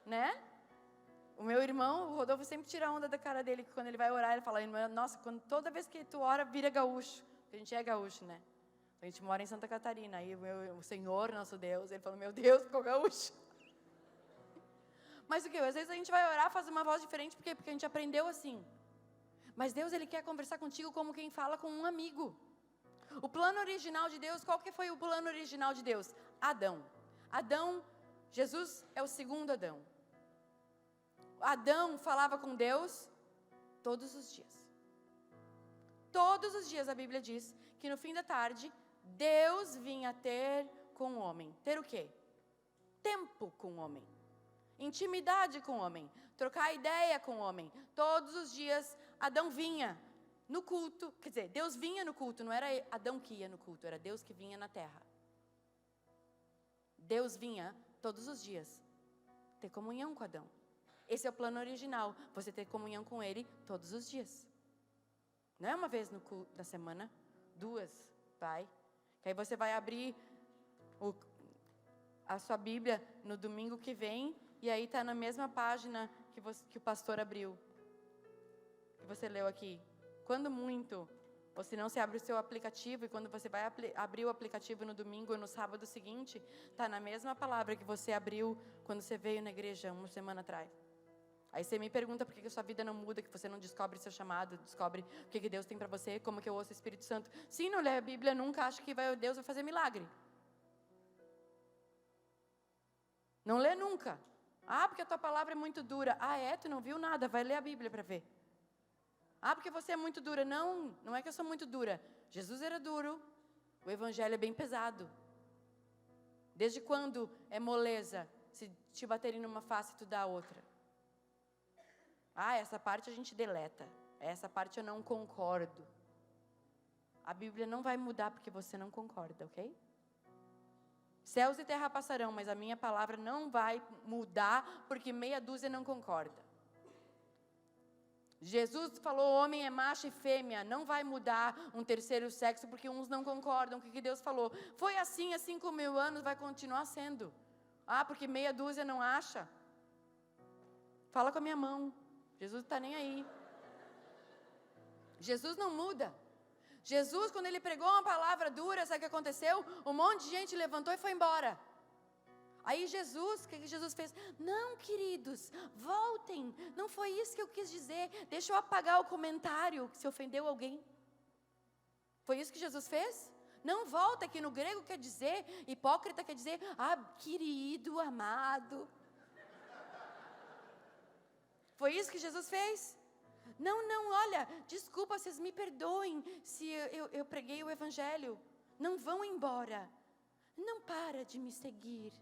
Né? O meu irmão, o Rodolfo, sempre tira a onda da cara dele, que quando ele vai orar, ele fala, nossa, toda vez que tu ora, vira gaúcho. Porque a gente é gaúcho, né? A gente mora em Santa Catarina, aí o Senhor, nosso Deus, ele falou, meu Deus, ficou gaúcho. Mas o que? Às vezes a gente vai orar, faz uma voz diferente, por quê? Porque a gente aprendeu assim. Mas Deus, Ele quer conversar contigo como quem fala com um amigo. O plano original de Deus, qual que foi o plano original de Deus? Adão. Adão, Jesus é o segundo Adão. Adão falava com Deus todos os dias. Todos os dias a Bíblia diz que no fim da tarde, Deus vinha ter com o homem. Ter o quê? Tempo com o homem. Intimidade com o homem, trocar ideia com o homem. Todos os dias Adão vinha no culto, quer dizer, Deus vinha no culto, não era Adão que ia no culto, era Deus que vinha na terra. Deus vinha todos os dias ter comunhão com Adão. Esse é o plano original, você ter comunhão com Ele todos os dias. Não é uma vez no culto da semana, 2, vai. Que aí você vai abrir a sua Bíblia no domingo que vem, e aí está na mesma página que o pastor abriu, que você leu aqui. Quando muito, ou se não, você abre o seu aplicativo, e quando você vai abrir o aplicativo no domingo ou no sábado seguinte, está na mesma palavra que você abriu quando você veio na igreja uma semana atrás. Aí você me pergunta por que a sua vida não muda, que você não descobre seu chamado, descobre o que Deus tem para você, como que eu ouço o Espírito Santo. Sim, não lê a Bíblia nunca, acha que Deus vai fazer milagre. Não lê nunca. Ah, porque a tua palavra é muito dura. Ah, tu não viu nada, vai ler a Bíblia para ver. Ah, porque você é muito dura. Não, não é que eu sou muito dura. Jesus era duro, o Evangelho é bem pesado. Desde quando é moleza se te baterem numa face e tu dá a outra? Ah, essa parte a gente deleta. Essa parte eu não concordo. A Bíblia não vai mudar porque você não concorda, ok? Céus e terra passarão, mas a minha palavra não vai mudar porque meia dúzia não concorda. Jesus falou, homem é macho e fêmea, não vai mudar um terceiro sexo porque uns não concordam com o que Deus falou. Foi assim há 5.000 anos, vai continuar sendo. Ah, porque meia dúzia não acha? Fala com a minha mão. Jesus não está nem aí. Jesus não muda. Jesus, quando ele pregou uma palavra dura, sabe o que aconteceu? Um monte de gente levantou e foi embora. Aí Jesus, o que Jesus fez? Não, queridos, voltem. Não foi isso que eu quis dizer. Deixa eu apagar o comentário que se ofendeu alguém. Foi isso que Jesus fez? Não, volta, que no grego quer dizer, hipócrita quer dizer, querido, amado. Foi isso que Jesus fez? Não, olha, desculpa, vocês me perdoem se eu preguei o Evangelho. Não vão embora. Não para de me seguir.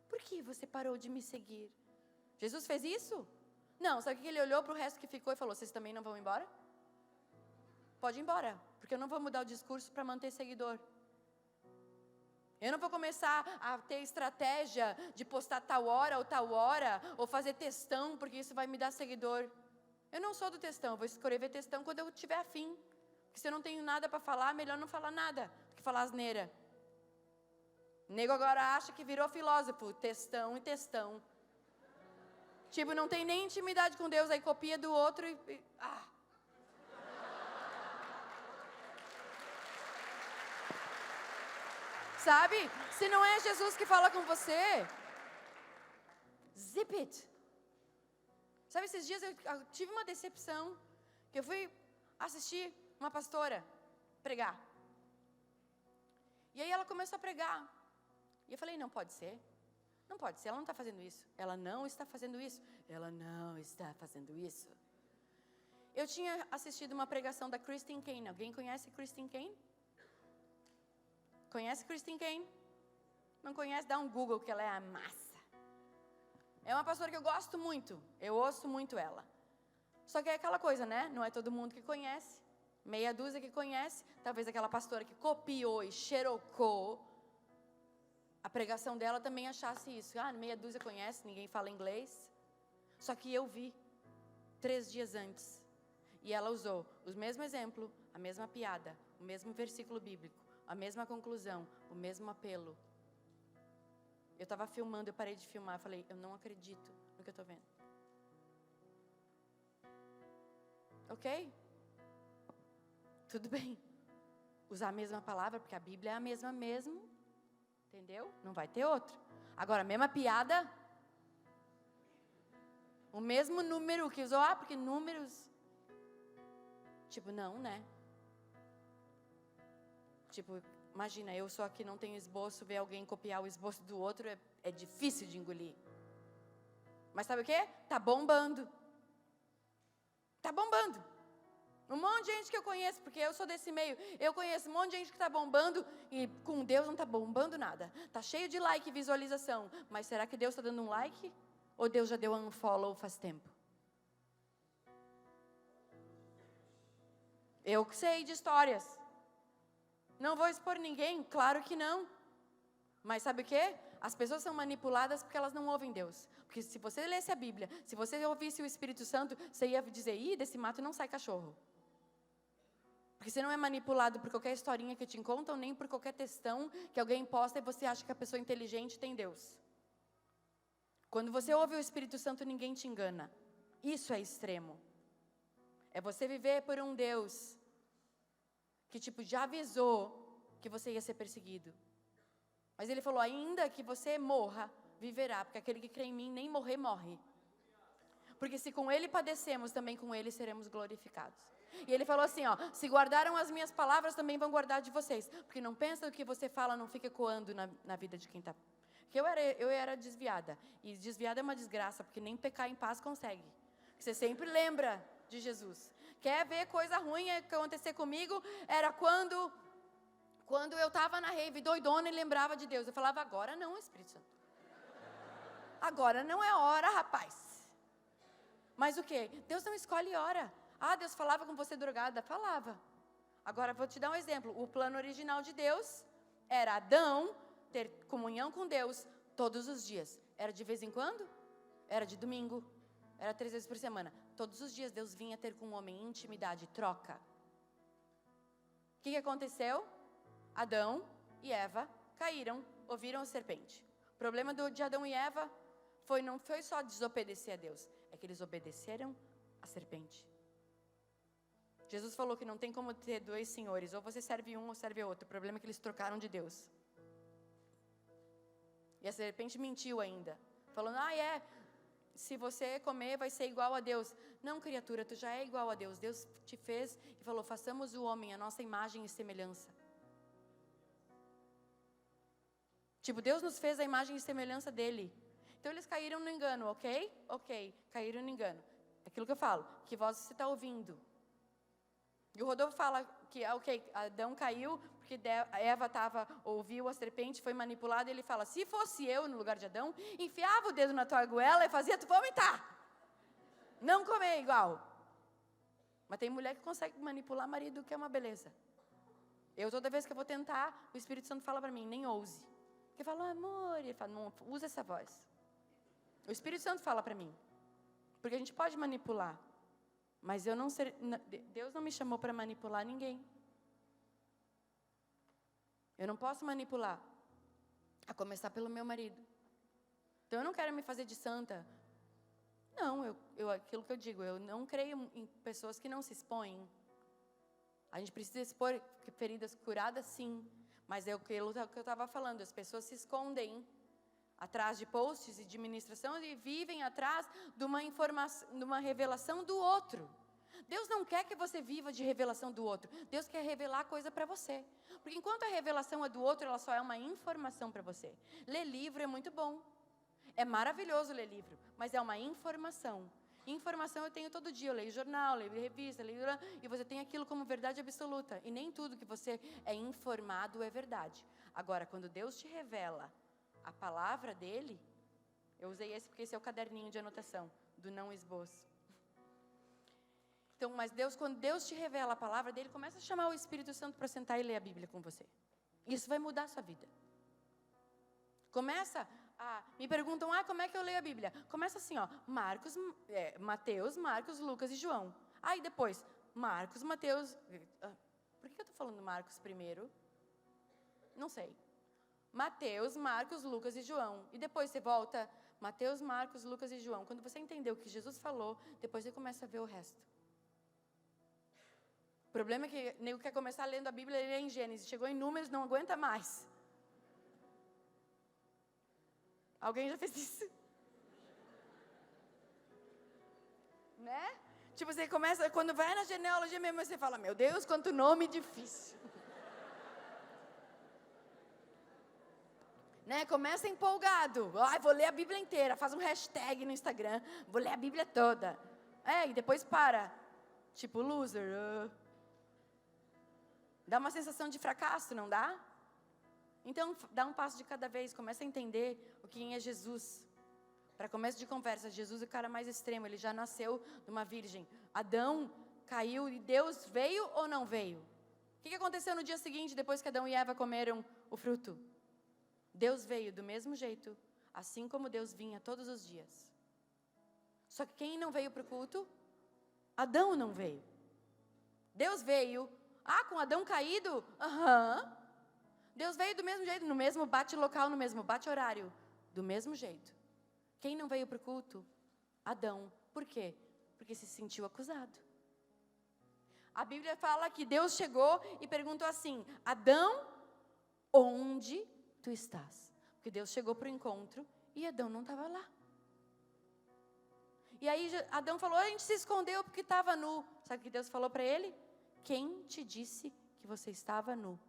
Por que você parou de me seguir? Jesus fez isso? Não, sabe que ele olhou para o resto que ficou e falou, vocês também não vão embora? Pode ir embora, porque eu não vou mudar o discurso para manter seguidor. Eu não vou começar a ter estratégia de postar tal hora, ou fazer textão, porque isso vai me dar seguidor. Eu não sou do textão, eu vou escrever textão quando eu tiver afim. Porque se eu não tenho nada para falar, melhor não falar nada do que falar asneira. O nego agora acha que virou filósofo, textão e textão. Tipo, não tem nem intimidade com Deus, aí copia do outro Sabe? Se não é Jesus que fala com você, zip it. Sabe, esses dias eu tive uma decepção, que eu fui assistir uma pastora pregar. E aí ela começou a pregar. E eu falei, não pode ser. Não pode ser, ela não está fazendo isso. Ela não está fazendo isso. Ela não está fazendo isso. Eu tinha assistido uma pregação da Christine Caine. Alguém conhece Christine Caine? Conhece Christine Caine? Não conhece? Dá um Google que ela é a massa. É uma pastora que eu gosto muito. Eu ouço muito ela. Só que é aquela coisa, né? Não é todo mundo que conhece. Meia dúzia que conhece. Talvez aquela pastora que copiou e xerocou a pregação dela também achasse isso. Meia dúzia conhece, ninguém fala inglês. Só que eu vi 3 dias antes. E ela usou o mesmo exemplo, a mesma piada, o mesmo versículo bíblico, a mesma conclusão, o mesmo apelo. Eu estava filmando, eu parei de filmar, eu falei, eu não acredito no que eu estou vendo. Ok? Tudo bem. Usar a mesma palavra, porque a Bíblia é a mesma mesmo. Entendeu? Não vai ter outro. Agora, a mesma piada, o mesmo número que usou, porque números. Tipo, não, né? Tipo, imagina, eu só aqui não tenho esboço, ver alguém copiar o esboço do outro é difícil de engolir. Mas sabe o quê? Tá bombando. Tá bombando. Um monte de gente que eu conheço, porque eu sou desse meio, eu conheço um monte de gente que está bombando e com Deus não está bombando nada. Está cheio de like e visualização, mas será que Deus está dando um like? Ou Deus já deu um unfollow faz tempo? Eu sei de histórias. Não vou expor ninguém, claro que não. Mas sabe o quê? As pessoas são manipuladas porque elas não ouvem Deus. Porque se você lesse a Bíblia, se você ouvisse o Espírito Santo, você ia dizer, desse mato não sai cachorro. Porque você não é manipulado por qualquer historinha que te contam, nem por qualquer textão que alguém posta e você acha que a pessoa inteligente tem Deus. Quando você ouve o Espírito Santo, ninguém te engana. Isso é extremo. É você viver por um Deus que já avisou que você ia ser perseguido. Mas Ele falou, ainda que você morra, viverá, porque aquele que crê em mim nem morrer, morre. Porque se com Ele padecemos, também com Ele seremos glorificados. E Ele falou assim, se guardaram as minhas palavras, também vão guardar de vocês. Porque não pensa que você fala, não fica ecoando na vida de quem está. Porque eu era desviada. E desviada é uma desgraça, porque nem pecar em paz consegue. Você sempre lembra de Jesus. Quer ver coisa ruim acontecer comigo? Era quando eu estava na rave, doidona, e lembrava de Deus. Eu falava, agora não, Espírito Santo. Agora não é hora, rapaz. Mas o quê? Deus não escolhe hora. Deus falava com você drogada? Falava. Agora, vou te dar um exemplo. O plano original de Deus era Adão ter comunhão com Deus todos os dias. Era de vez em quando? Era de domingo. Era 3 vezes por semana. Todos os dias Deus vinha ter com o homem intimidade, troca. O que aconteceu? Adão e Eva caíram, ouviram a serpente. O problema de Adão e Eva não foi só desobedecer a Deus. É que eles obedeceram a serpente. Jesus falou que não tem como ter 2 senhores. Ou você serve um ou serve outro. O problema é que eles trocaram de Deus. E a serpente mentiu ainda. Falando, se você comer vai ser igual a Deus. Não, criatura, tu já é igual a Deus. Deus te fez e falou, façamos o homem a nossa imagem e semelhança. Deus nos fez a imagem e semelhança dele. Então eles caíram no engano, ok? Ok, caíram no engano. Aquilo que eu falo, que voz você está ouvindo. E o Rodolfo fala que, Adão caiu porque Eva ouviu a serpente, foi manipulada, e ele fala, se fosse eu no lugar de Adão, enfiava o dedo na tua goela e fazia tu vomitar. Não comer igual. Mas tem mulher que consegue manipular marido, que é uma beleza. Toda vez que eu vou tentar, o Espírito Santo fala para mim, nem ouse. Porque eu falo, amor, e ele fala, não, usa essa voz. O Espírito Santo fala para mim. Porque a gente pode manipular. Mas Deus não me chamou para manipular ninguém. Eu não posso manipular. A começar pelo meu marido. Então eu não quero me fazer de santa. Não, aquilo que eu digo, eu não creio em pessoas que não se expõem. A gente precisa expor feridas curadas, sim. Mas é aquilo que eu estava falando, as pessoas se escondem atrás de posts e de ministração e vivem atrás de uma informação, de uma revelação do outro. Deus não quer que você viva de revelação do outro. Deus quer revelar coisa para você. Porque enquanto a revelação é do outro, ela só é uma informação para você. Ler livro é muito bom. É maravilhoso ler livro, mas é uma informação. Informação eu tenho todo dia, eu leio jornal, leio revista, e você tem aquilo como verdade absoluta. E nem tudo que você é informado é verdade. Agora, quando Deus te revela a palavra dele, eu usei esse porque esse é o caderninho de anotação, do não esboço. Então, mas quando Deus te revela a palavra dele, começa a chamar o Espírito Santo para sentar e ler a Bíblia com você. Isso vai mudar a sua vida. Me perguntam, como é que eu leio a Bíblia? Começa assim, Mateus, Marcos, Lucas e João. E depois, Marcos, Mateus... Por que eu estou falando Marcos primeiro? Não sei. Mateus, Marcos, Lucas e João. E depois você volta, Mateus, Marcos, Lucas e João. Quando você entender o que Jesus falou, depois você começa a ver o resto. O problema é que o nego quer começar lendo a Bíblia, ele é em Gênesis. Chegou em Números, não aguenta mais. Alguém já fez isso? Né? Você começa, quando vai na genealogia mesmo, você fala, meu Deus, quanto nome difícil. Né? Começa empolgado. Vou ler a Bíblia inteira. Faz um hashtag no Instagram. Vou ler a Bíblia toda. E depois para. Loser. Dá uma sensação de fracasso, não dá? Então, dá um passo de cada vez. Começa a entender quem é Jesus. Para começo de conversa, Jesus é o cara mais extremo. Ele já nasceu de uma virgem. Adão caiu e Deus veio ou não veio? O que aconteceu no dia seguinte, depois que Adão e Eva comeram o fruto? Deus veio do mesmo jeito, assim como Deus vinha todos os dias. Só que quem não veio para o culto? Adão não veio. Deus veio, Ah, com Adão caído? Aham. Deus veio do mesmo jeito, no mesmo bate local, no mesmo bate horário. Do mesmo jeito. Quem não veio para o culto? Adão. Por quê? Porque se sentiu acusado. A Bíblia fala que Deus chegou e perguntou assim: Adão, onde tu estás? Porque Deus chegou para o encontro e Adão não estava lá. E aí Adão falou: a gente se escondeu porque estava nu. Sabe o que Deus falou para ele? Quem te disse que você estava nu?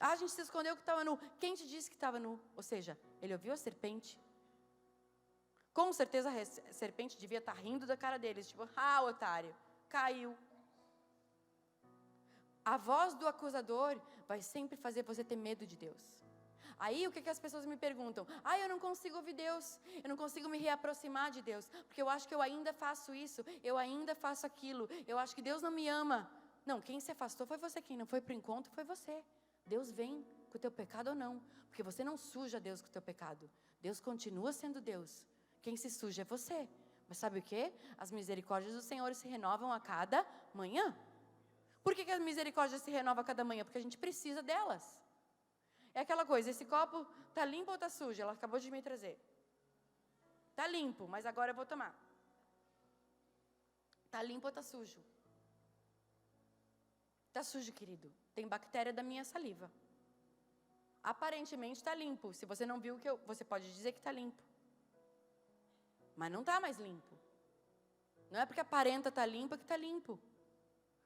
Ah, a gente se escondeu que estava nu. Quem te disse que estava nu? Ou seja, ele ouviu a serpente. Com certeza a serpente devia estar rindo da cara deles. Tipo, ah, otário, caiu. A voz do acusador vai sempre fazer você ter medo de Deus. Aí o que as pessoas me perguntam? Ah, eu não consigo ouvir Deus. Eu não consigo me reaproximar de Deus. Porque eu acho que eu ainda faço isso. Eu ainda faço aquilo. Eu acho que Deus não me ama. Não, quem se afastou foi você. Quem não foi para o encontro foi você. Deus vem com o teu pecado ou não. Porque você não suja Deus com o teu pecado. Deus continua sendo Deus. Quem se suja é você. Mas sabe o quê? As misericórdias do Senhor se renovam a cada manhã. Por que as misericórdias se renovam a cada manhã? Porque a gente precisa delas. É aquela coisa, esse copo está limpo ou está sujo? Ela acabou de me trazer. Está limpo, mas agora eu vou tomar. Está limpo ou está sujo? Está sujo, querido. Tem bactéria da minha saliva. Aparentemente está limpo. Se você não viu, você pode dizer que está limpo. Mas não está mais limpo. Não é porque aparenta estar limpo que está limpo.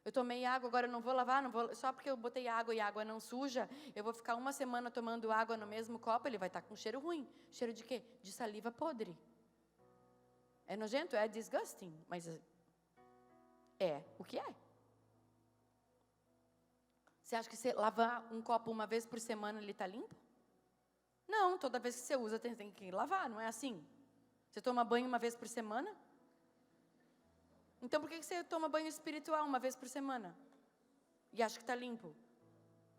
Eu tomei água, agora eu não vou lavar, só porque eu botei água e a água não suja, eu vou ficar uma semana tomando água no mesmo copo, ele vai estar com cheiro ruim. Cheiro de quê? De saliva podre. É nojento? É disgusting, mas é o que é. Você acha que você lavar um copo uma vez por semana ele está limpo? Não, toda vez que você usa tem que lavar, não é assim? Você toma banho uma vez por semana? Então por que você toma banho espiritual uma vez por semana? E acha que está limpo?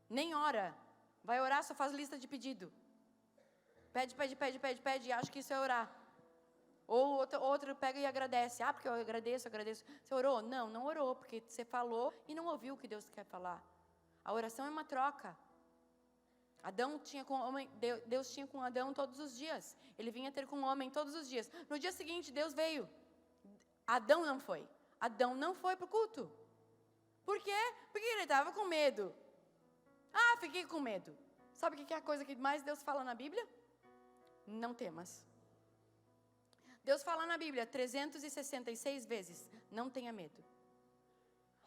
Nem ora. Vai orar, só faz lista de pedido. Pede e acha que isso é orar. Ou outro pega e agradece. Ah, porque eu agradeço. Você orou? Não, não orou, porque você falou e não ouviu o que Deus quer falar. A oração é uma troca. Deus tinha com Adão todos os dias. Ele vinha ter com o homem todos os dias. No dia seguinte, Deus veio. Adão não foi. Adão não foi para o culto. Por quê? Porque ele estava com medo. Ah, fiquei com medo. Sabe o que é a coisa que mais Deus fala na Bíblia? Não temas. Deus fala na Bíblia 366 vezes. Não tenha medo.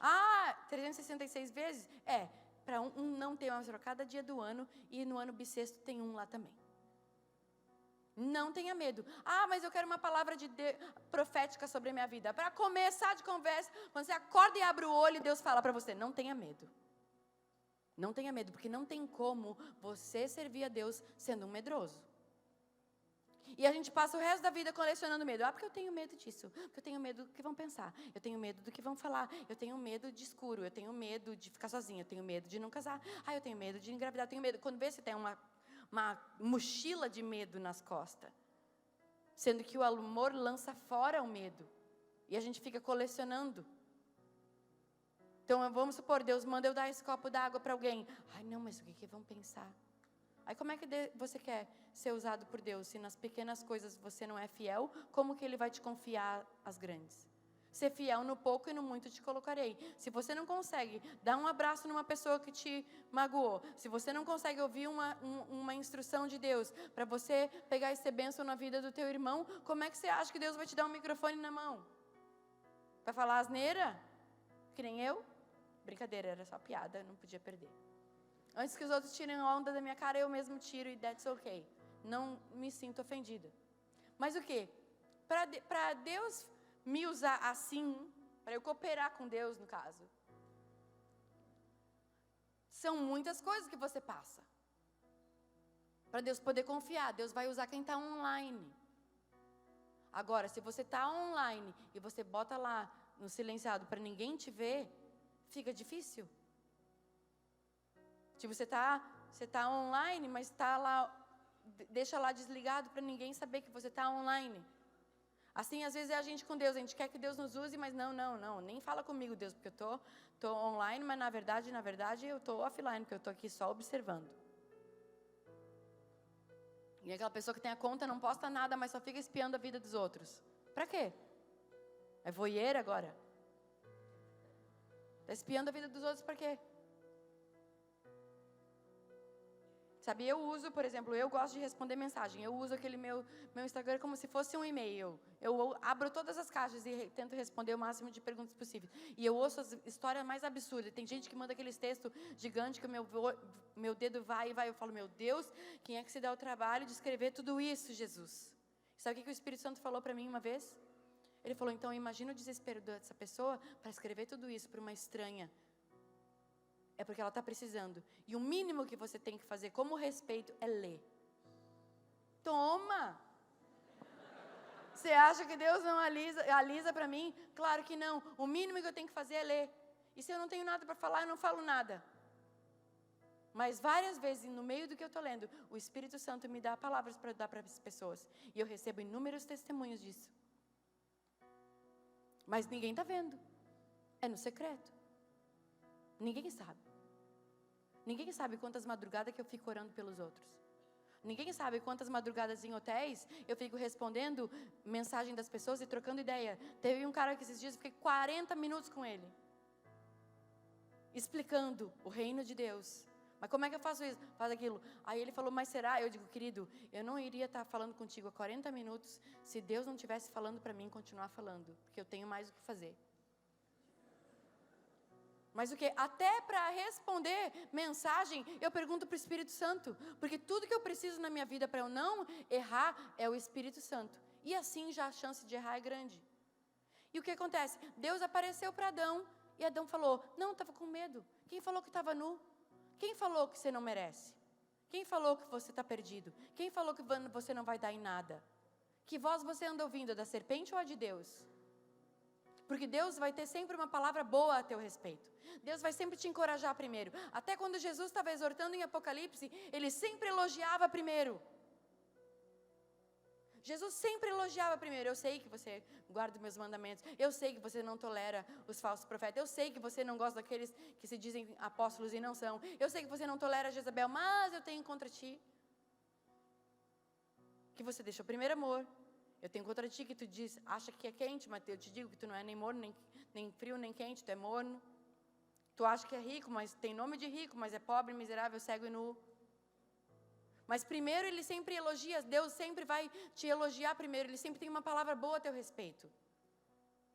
Ah, 366 vezes? É, para um não temas para cada dia do ano. E no ano bissexto tem um lá também. Não tenha medo. Ah, mas eu quero uma palavra profética sobre a minha vida. Para começar de conversa, quando você acorda e abre o olho, Deus fala para você, não tenha medo. Não tenha medo, porque não tem como você servir a Deus sendo um medroso. E a gente passa o resto da vida colecionando medo. Ah, porque eu tenho medo disso. Porque eu tenho medo do que vão pensar. Eu tenho medo do que vão falar. Eu tenho medo de escuro. Eu tenho medo de ficar sozinha. Eu tenho medo de não casar. Ah, eu tenho medo de engravidar. Eu tenho medo. Quando vê, você tem uma mochila de medo nas costas. Sendo que o amor lança fora o medo. E a gente fica colecionando. Então, vamos supor, Deus manda eu dar esse copo d'água para alguém. Ai, não, mas o que vão pensar? Aí como é que você quer ser usado por Deus? Se nas pequenas coisas você não é fiel, como que Ele vai te confiar as grandes? Ser fiel no pouco e no muito te colocarei. Se você não consegue dar um abraço numa pessoa que te magoou, se você não consegue ouvir uma instrução de Deus para você pegar e ser bênção na vida do teu irmão, como é que você acha que Deus vai te dar um microfone na mão? Vai falar asneira? Que nem eu? Brincadeira, era só piada, não podia perder. Antes que os outros tirem a onda da minha cara, eu mesmo tiro e that's okay. Não me sinto ofendida. Mas o quê? Para Deus me usar assim, para eu cooperar com Deus, no caso, são muitas coisas que você passa. Para Deus poder confiar, Deus vai usar quem está online. Agora, se você está online e você bota lá no silenciado para ninguém te ver, fica difícil. Tipo, você tá online, mas está lá, deixa lá desligado para ninguém saber que você está online. Assim, às vezes é a gente com Deus, a gente quer que Deus nos use, mas não, nem fala comigo, Deus, porque eu tô online, mas na verdade, eu tô offline, porque eu tô aqui só observando. E aquela pessoa que tem a conta não posta nada, mas só fica espiando a vida dos outros. Pra quê? É voyeur agora? Tá espiando a vida dos outros pra quê? Sabe, eu uso, por exemplo, eu gosto de responder mensagem. Eu uso aquele meu Instagram como se fosse um e-mail. Eu abro todas as caixas e tento responder o máximo de perguntas possível. E eu ouço as histórias mais absurdas. Tem gente que manda aqueles textos gigantes que o meu dedo vai e vai. Eu falo, meu Deus, quem é que se dá o trabalho de escrever tudo isso, Jesus? Sabe o que o Espírito Santo falou para mim uma vez? Ele falou, então imagina o desespero dessa pessoa para escrever tudo isso para uma estranha. É porque ela está precisando. E o mínimo que você tem que fazer como respeito é ler. Toma! Você acha que Deus não alisa para mim? Claro que não. O mínimo que eu tenho que fazer é ler. E se eu não tenho nada para falar, eu não falo nada. Mas várias vezes, no meio do que eu estou lendo, o Espírito Santo me dá palavras para dar para as pessoas. E eu recebo inúmeros testemunhos disso. Mas ninguém está vendo. É no secreto. Ninguém sabe. Ninguém sabe quantas madrugadas que eu fico orando pelos outros. Ninguém sabe quantas madrugadas em hotéis eu fico respondendo mensagem das pessoas e trocando ideia. Teve um cara que esses dias eu fiquei 40 minutos com ele, explicando o reino de Deus. Mas como é que eu faço isso? Faz aquilo. Aí ele falou, mas será? Eu digo, querido, eu não iria estar falando contigo há 40 minutos se Deus não estivesse falando para mim continuar falando, porque eu tenho mais o que fazer. Mas o que? Até para responder mensagem, eu pergunto para o Espírito Santo. Porque tudo que eu preciso na minha vida para eu não errar é o Espírito Santo. E assim já a chance de errar é grande. E o que acontece? Deus apareceu para Adão e Adão falou, não, estava com medo. Quem falou que estava nu? Quem falou que você não merece? Quem falou que você está perdido? Quem falou que você não vai dar em nada? Que voz você anda ouvindo, da serpente ou a de Deus? Porque Deus vai ter sempre uma palavra boa a teu respeito. Deus vai sempre te encorajar primeiro. Até quando Jesus estava exortando em Apocalipse, Ele sempre elogiava primeiro. Jesus sempre elogiava primeiro. Eu sei que você guarda os meus mandamentos. Eu sei que você não tolera os falsos profetas. Eu sei que você não gosta daqueles que se dizem apóstolos e não são. Eu sei que você não tolera Jezabel, mas eu tenho contra ti que você deixou o primeiro amor. Eu tenho contra ti que tu diz, acha que é quente, mas eu te digo que tu não é nem morno, nem frio, nem quente, tu é morno. Tu acha que é rico, mas tem nome de rico, mas é pobre, miserável, cego e nu. Mas primeiro ele sempre elogia, Deus sempre vai te elogiar primeiro, Ele sempre tem uma palavra boa a teu respeito.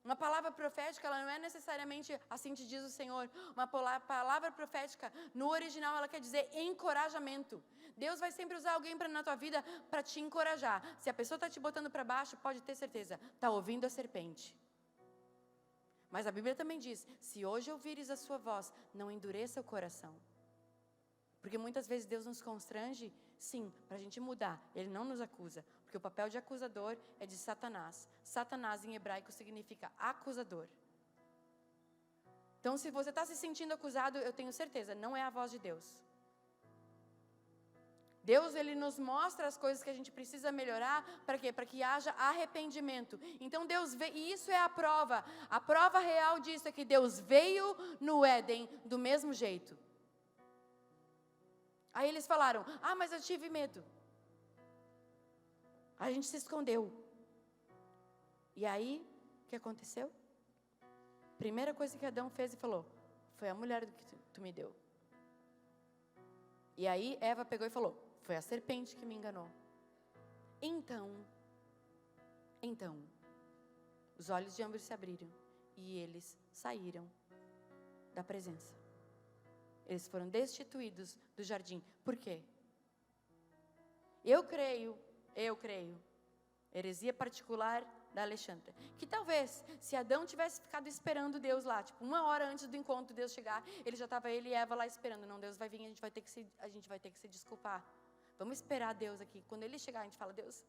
Uma palavra profética, ela não é necessariamente assim te diz o Senhor. Uma palavra profética, no original, ela quer dizer encorajamento. Deus vai sempre usar alguém na tua vida para te encorajar. Se a pessoa está te botando para baixo, pode ter certeza, está ouvindo a serpente. Mas a Bíblia também diz, se hoje ouvires a sua voz, não endureça o coração. Porque muitas vezes Deus nos constrange, sim, para a gente mudar. Ele não nos acusa, porque o papel de acusador é de Satanás. Satanás em hebraico significa acusador. Então, se você está se sentindo acusado, eu tenho certeza, não é a voz de Deus. Deus, Ele nos mostra as coisas que a gente precisa melhorar, para quê? Para que haja arrependimento. Então Deus veio, e isso é a prova real disso é que Deus veio no Éden do mesmo jeito. Aí eles falaram, mas eu tive medo. A gente se escondeu. E aí, o que aconteceu? Primeira coisa que Adão fez e falou, foi a mulher que tu me deu. E aí Eva pegou e falou, foi a serpente que me enganou. Então, os olhos de ambos se abriram e eles saíram da presença. Eles foram destituídos do jardim. Por quê? Eu creio, heresia particular da Alexandra, que talvez, se Adão tivesse ficado esperando Deus lá, tipo 1 hora antes do encontro, Deus chegar, ele já estava ele e Eva lá esperando. Não, Deus vai vir, a gente vai ter que se desculpar. Vamos esperar Deus aqui. Quando ele chegar, a gente fala, Deus,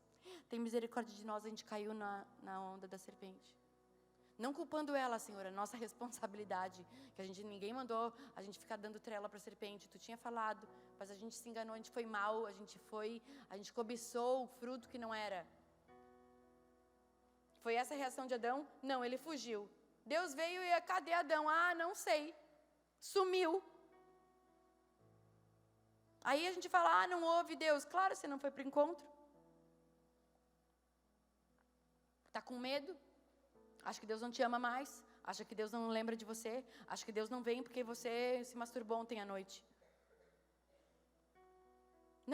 tem misericórdia de nós, a gente caiu na onda da serpente. Não culpando ela, Senhor, é nossa responsabilidade, que ninguém mandou a gente ficar dando trela para a serpente. Tu tinha falado, mas a gente se enganou, a gente foi mal, a gente cobiçou o fruto que não era. Foi essa a reação de Adão? Não, ele fugiu. Deus veio e cadê Adão? Ah, não sei. Sumiu. Aí a gente fala, não houve Deus. Claro, você não foi para o encontro. Está com medo? Acha que Deus não te ama mais? Acha que Deus não lembra de você? Acha que Deus não vem porque você se masturbou ontem à noite?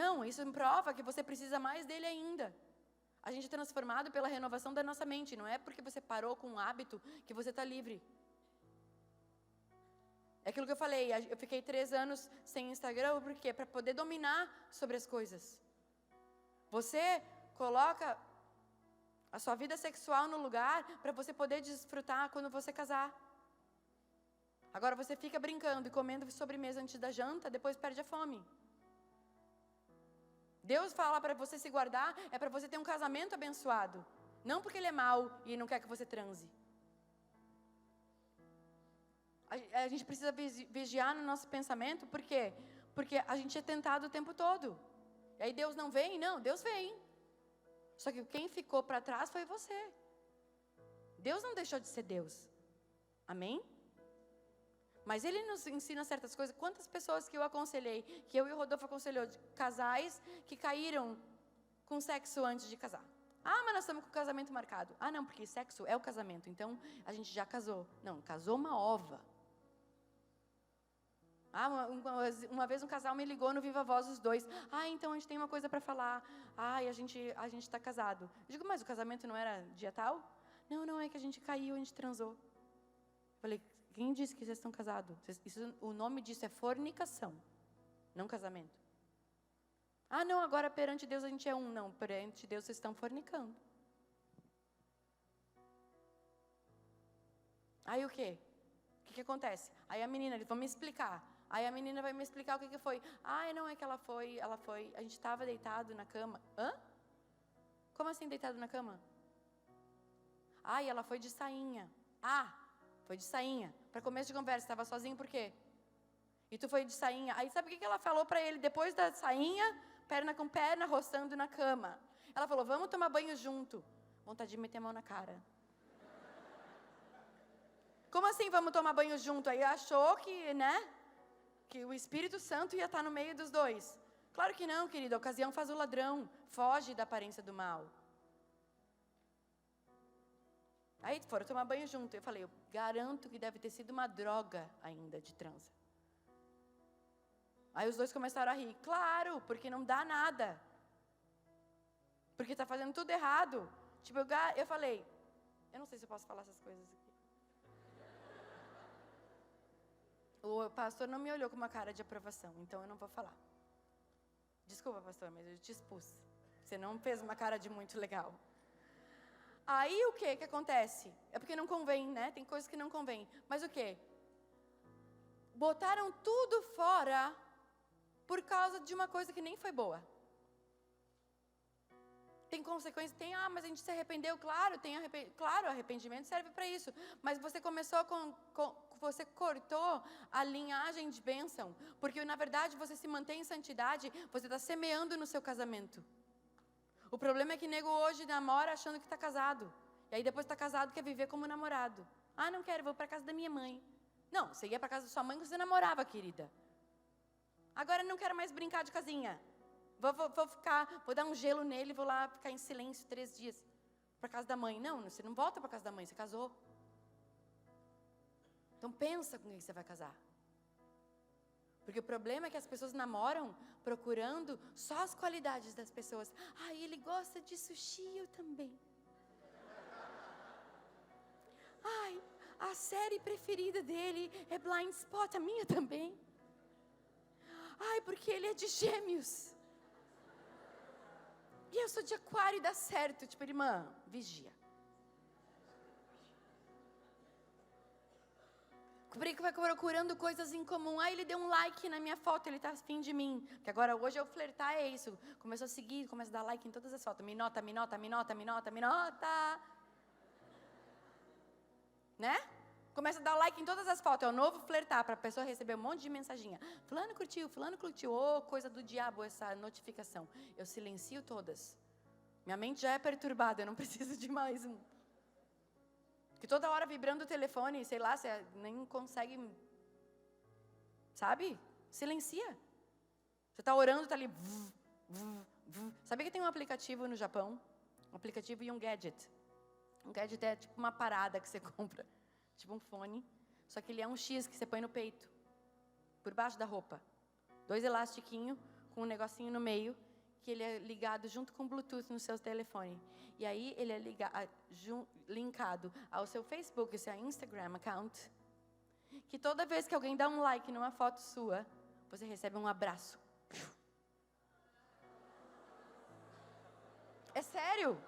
Não, isso prova que você precisa mais dele ainda. A gente é transformado pela renovação da nossa mente. Não é porque você parou com um hábito que você está livre. É aquilo que eu falei, eu fiquei 3 anos sem Instagram, por quê? Para poder dominar sobre as coisas. Você coloca a sua vida sexual no lugar para você poder desfrutar quando você casar. Agora você fica brincando e comendo sobremesa antes da janta, depois perde a fome. Deus fala para você se guardar, é para você ter um casamento abençoado. Não porque Ele é mau e não quer que você transe. A gente precisa vigiar no nosso pensamento, por quê? Porque a gente é tentado o tempo todo. E aí Deus não vem? Não, Deus vem. Só que quem ficou para trás foi você. Deus não deixou de ser Deus. Amém? Mas Ele nos ensina certas coisas. Quantas pessoas que eu aconselhei, que eu e o Rodolfo aconselhou, de casais que caíram com sexo antes de casar. Ah, mas nós estamos com o casamento marcado. Ah, não, porque sexo é o casamento. Então, a gente já casou. Não, casou uma ova. Ah, uma vez um casal me ligou no Viva Voz, os dois. Ah, então a gente tem uma coisa para falar. Ah, e a gente está casado. Eu digo, mas o casamento não era dia tal? Não, é que a gente caiu, a gente transou. Falei, quem disse que vocês estão casados? O nome disso é fornicação, não casamento. Ah, não, agora perante Deus a gente é um. Não, perante Deus vocês estão fornicando. Aí o quê? O que acontece? Aí a menina, eles vão me explicar. Aí a menina vai me explicar o que foi. Ah, não, é que ela foi, a gente estava deitado na cama. Hã? Como assim deitado na cama? Ah, e ela foi de sainha. Ah, foi de sainha. Para começo de conversa, estava sozinho por quê? E tu foi de sainha. Aí sabe o que ela falou para ele depois da sainha? Perna com perna, roçando na cama. Ela falou, vamos tomar banho junto. Vontade de meter a mão na cara. Como assim vamos tomar banho junto? Aí achou que, né? Que o Espírito Santo ia estar no meio dos dois. Claro que não, querido. A ocasião faz o ladrão. Foge da aparência do mal. Aí foram tomar banho junto. Eu falei, eu garanto que deve ter sido uma droga ainda de transa. Aí os dois começaram a rir. Claro, porque não dá nada. Porque está fazendo tudo errado. Tipo, eu falei, eu não sei se eu posso falar essas coisas aqui. O pastor não me olhou com uma cara de aprovação, então eu não vou falar. Desculpa, pastor, mas eu te expus. Você não fez uma cara de muito legal. Aí o que acontece? É porque não convém, né? Tem coisas que não convém. Mas o quê? Botaram tudo fora por causa de uma coisa que nem foi boa. Tem consequências? Tem, mas a gente se arrependeu. Claro, claro, arrependimento serve para isso. Mas você começou você cortou a linhagem de bênção. Porque, na verdade, você se mantém em santidade, você está semeando no seu casamento. O problema é que nego hoje namora achando que está casado. E aí depois está casado quer viver como namorado. Ah, não quero, vou para casa da minha mãe. Não, você ia para casa da sua mãe quando você namorava, querida. Agora não quero mais brincar de casinha. Vou dar um gelo nele, vou lá ficar em silêncio 3 dias. Para casa da mãe. Não, você não volta para casa da mãe, você casou. Então pensa com quem você vai casar. Porque o problema é que as pessoas namoram procurando só as qualidades das pessoas. Ah, ele gosta de sushi, eu também. Ai, a série preferida dele é Blind Spot, a minha também. Ai, porque ele é de Gêmeos. E eu sou de Aquário e dá certo. Tipo, irmã, vigia. Vai procurando coisas em comum. Ah, ele deu um like na minha foto, ele está afim de mim. Porque agora, hoje, eu flertar é isso. Começou a seguir, começa a dar like em todas as fotos. Me nota. Né? Começa a dar like em todas as fotos. É o novo flertar, para a pessoa receber um monte de mensaginha. Fulano curtiu. Oh, coisa do diabo essa notificação. Eu silencio todas. Minha mente já é perturbada, eu não preciso de mais um. Que toda hora vibrando o telefone, sei lá, você nem consegue, sabe? Silencia. Você está orando, está ali. Sabia que tem um aplicativo no Japão? Um aplicativo e um gadget. Um gadget é tipo uma parada que você compra. Tipo um fone. Só que ele é um X que você põe no peito. Por baixo da roupa. 2 elastiquinhos com um negocinho no meio. Que ele é ligado junto com o Bluetooth no seu telefone. E aí ele é linkado ao seu Facebook, ao seu Instagram account. Que toda vez que alguém dá um like numa foto sua, você recebe um abraço. É sério.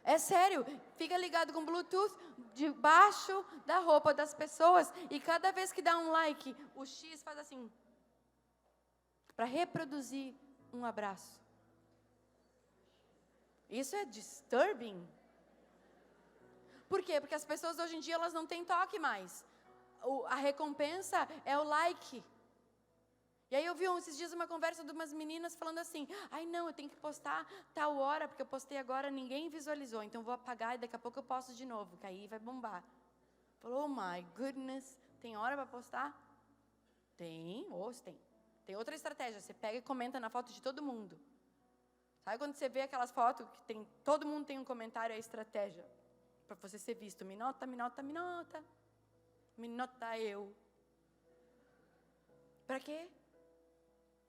É sério. Fica ligado com Bluetooth debaixo da roupa das pessoas. E cada vez que dá um like, o X faz assim. Para reproduzir um abraço. Isso é disturbing. Por quê? Porque as pessoas hoje em dia elas não têm toque mais. A recompensa é o like. E aí eu vi esses dias uma conversa de umas meninas falando assim, ai não, eu tenho que postar tal hora, porque eu postei agora, ninguém visualizou, então eu vou apagar e daqui a pouco eu posto de novo, que aí vai bombar. Falou, oh my goodness, tem hora para postar? Tem, tem. Tem outra estratégia, você pega e comenta na foto de todo mundo. Sabe quando você vê aquelas fotos que todo mundo tem um comentário, é a estratégia. Para você ser visto, me nota, me nota, me nota. Me nota eu. Para quê?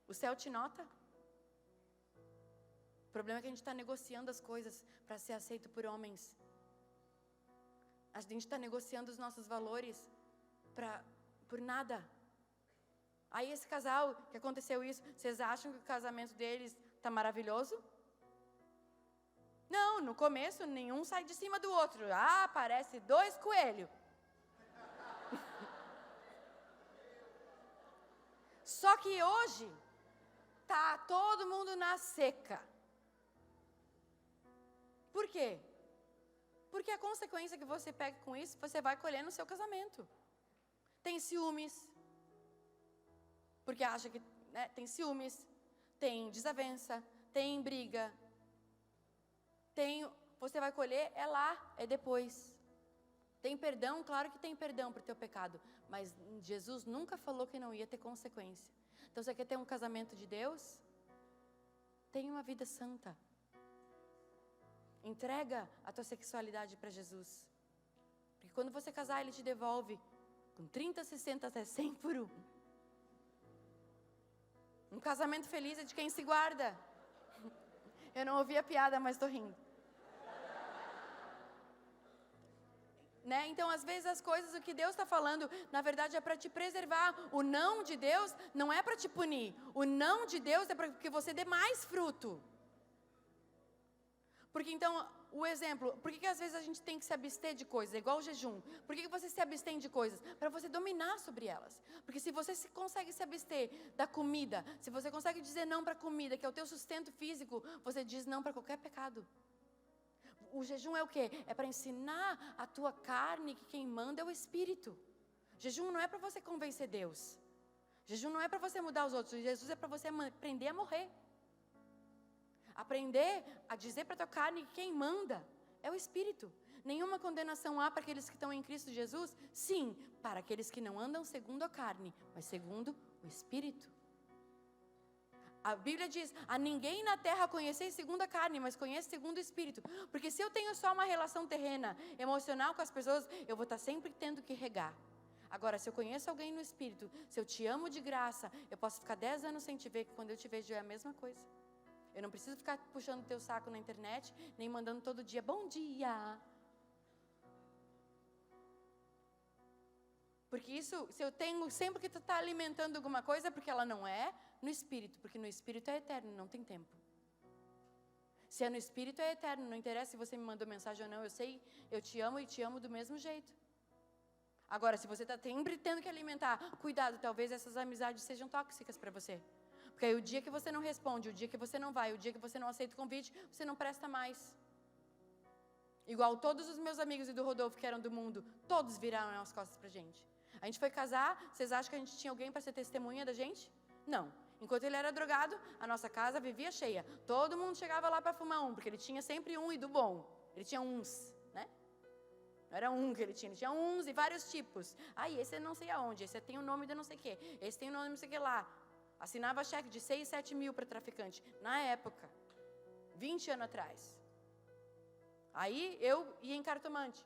O céu te nota. O problema é que a gente está negociando as coisas para ser aceito por homens. A gente está negociando os nossos valores por nada. Aí esse casal, que aconteceu isso, vocês acham que o casamento deles está maravilhoso? Não, no começo nenhum sai de cima do outro. Ah, parece 2 coelhos. Só que hoje, tá todo mundo na seca. Por quê? Porque a consequência que você pega com isso, você vai colher no seu casamento. Tem ciúmes. Porque acha que tem ciúmes, tem desavença, tem briga. Você vai colher, é lá, é depois. Tem perdão? Claro que tem perdão por teu pecado. Mas Jesus nunca falou que não ia ter consequência. Então você quer ter um casamento de Deus? Tenha uma vida santa. Entrega a tua sexualidade para Jesus. Porque quando você casar, Ele te devolve com 30, 60, até 100 por 1. Um casamento feliz é de quem se guarda. Eu não ouvi a piada, mas estou rindo. Né? Então, às vezes, as coisas, o que Deus está falando, na verdade, é para te preservar. O não de Deus não é para te punir. O não de Deus é para que você dê mais fruto. Porque, então, o exemplo, por que às vezes a gente tem que se abster de coisas? É igual o jejum. Por que você se abstém de coisas? Para você dominar sobre elas. Porque se você consegue se abster da comida, se você consegue dizer não para a comida, que é o teu sustento físico, você diz não para qualquer pecado. O jejum é o quê? É para ensinar a tua carne que quem manda é o Espírito. Jejum não é para você convencer Deus. Jejum não é para você mudar os outros. Jesus é para você aprender a morrer. Aprender a dizer para a tua carne que quem manda é o Espírito. Nenhuma condenação há para aqueles que estão em Cristo Jesus? Sim, para aqueles que não andam segundo a carne, mas segundo o Espírito. A Bíblia diz, a ninguém na terra conheceis segundo a carne, mas conhece segundo o Espírito. Porque se eu tenho só uma relação terrena, emocional com as pessoas, eu vou estar sempre tendo que regar. Agora, se eu conheço alguém no Espírito, se eu te amo de graça, eu posso ficar 10 anos sem te ver, que quando eu te vejo é a mesma coisa. Eu não preciso ficar puxando teu saco na internet, nem mandando todo dia, bom dia. Porque isso, se eu tenho, sempre que tu está alimentando alguma coisa, porque ela não é no Espírito, porque no Espírito é eterno, não tem tempo. Se é no Espírito é eterno, não interessa se você me mandou mensagem ou não, eu sei, eu te amo e te amo do mesmo jeito. Agora, se você está sempre tendo que alimentar, cuidado, talvez essas amizades sejam tóxicas para você. Porque aí o dia que você não responde, o dia que você não vai, o dia que você não aceita o convite, você não presta mais. Igual todos os meus amigos e do Rodolfo que eram do mundo, todos viraram as costas pra gente. A gente foi casar, vocês acham que a gente tinha alguém para ser testemunha da gente? Não. Enquanto ele era drogado, a nossa casa vivia cheia. Todo mundo chegava lá para fumar porque ele tinha sempre um e do bom. Ele tinha uns, né? era um que ele tinha uns e vários tipos. Aí, esse é não sei aonde, esse tem o nome de não sei o quê, esse tem o nome de não sei o que lá. Assinava cheque de 6, 7 mil para traficante, na época, 20 anos atrás. Aí, eu ia em cartomante.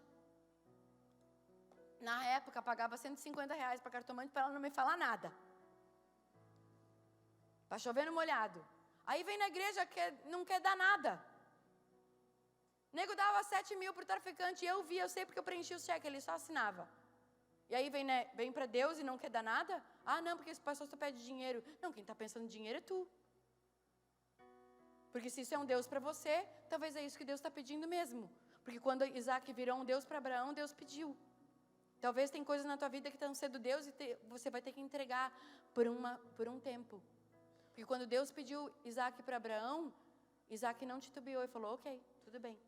Na época, pagava R$150 para cartomante para ela não me falar nada. Tá chovendo molhado. Aí vem na igreja, não quer dar nada. Nego dava 7 mil para o traficante, e eu via, eu sei porque eu preenchi o cheque, ele só assinava. E aí vem para Deus e não quer dar nada? Ah, não, porque esse pastor só pede dinheiro. Não, quem está pensando em dinheiro é tu. Porque se isso é um Deus para você, talvez é isso que Deus está pedindo mesmo. Porque quando Isaac virou um Deus para Abraão, Deus pediu. Talvez tem coisas na tua vida que estão sendo Deus e você vai ter que entregar por um tempo. Porque quando Deus pediu Isaac para Abraão, Isaac não titubeou e falou, ok, tudo bem.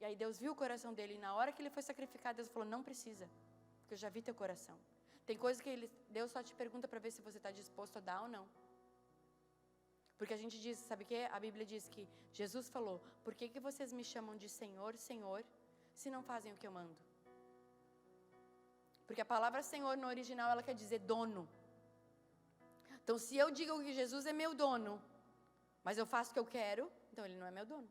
E aí Deus viu o coração dele, e na hora que ele foi sacrificar, Deus falou, não precisa, porque eu já vi teu coração. Tem coisas que Deus só te pergunta para ver se você está disposto a dar ou não. Porque a gente diz, sabe o que? A Bíblia diz que Jesus falou, por que vocês me chamam de Senhor, Senhor, se não fazem o que eu mando? Porque a palavra Senhor no original, ela quer dizer dono. Então, se eu digo que Jesus é meu dono, mas eu faço o que eu quero, então ele não é meu dono.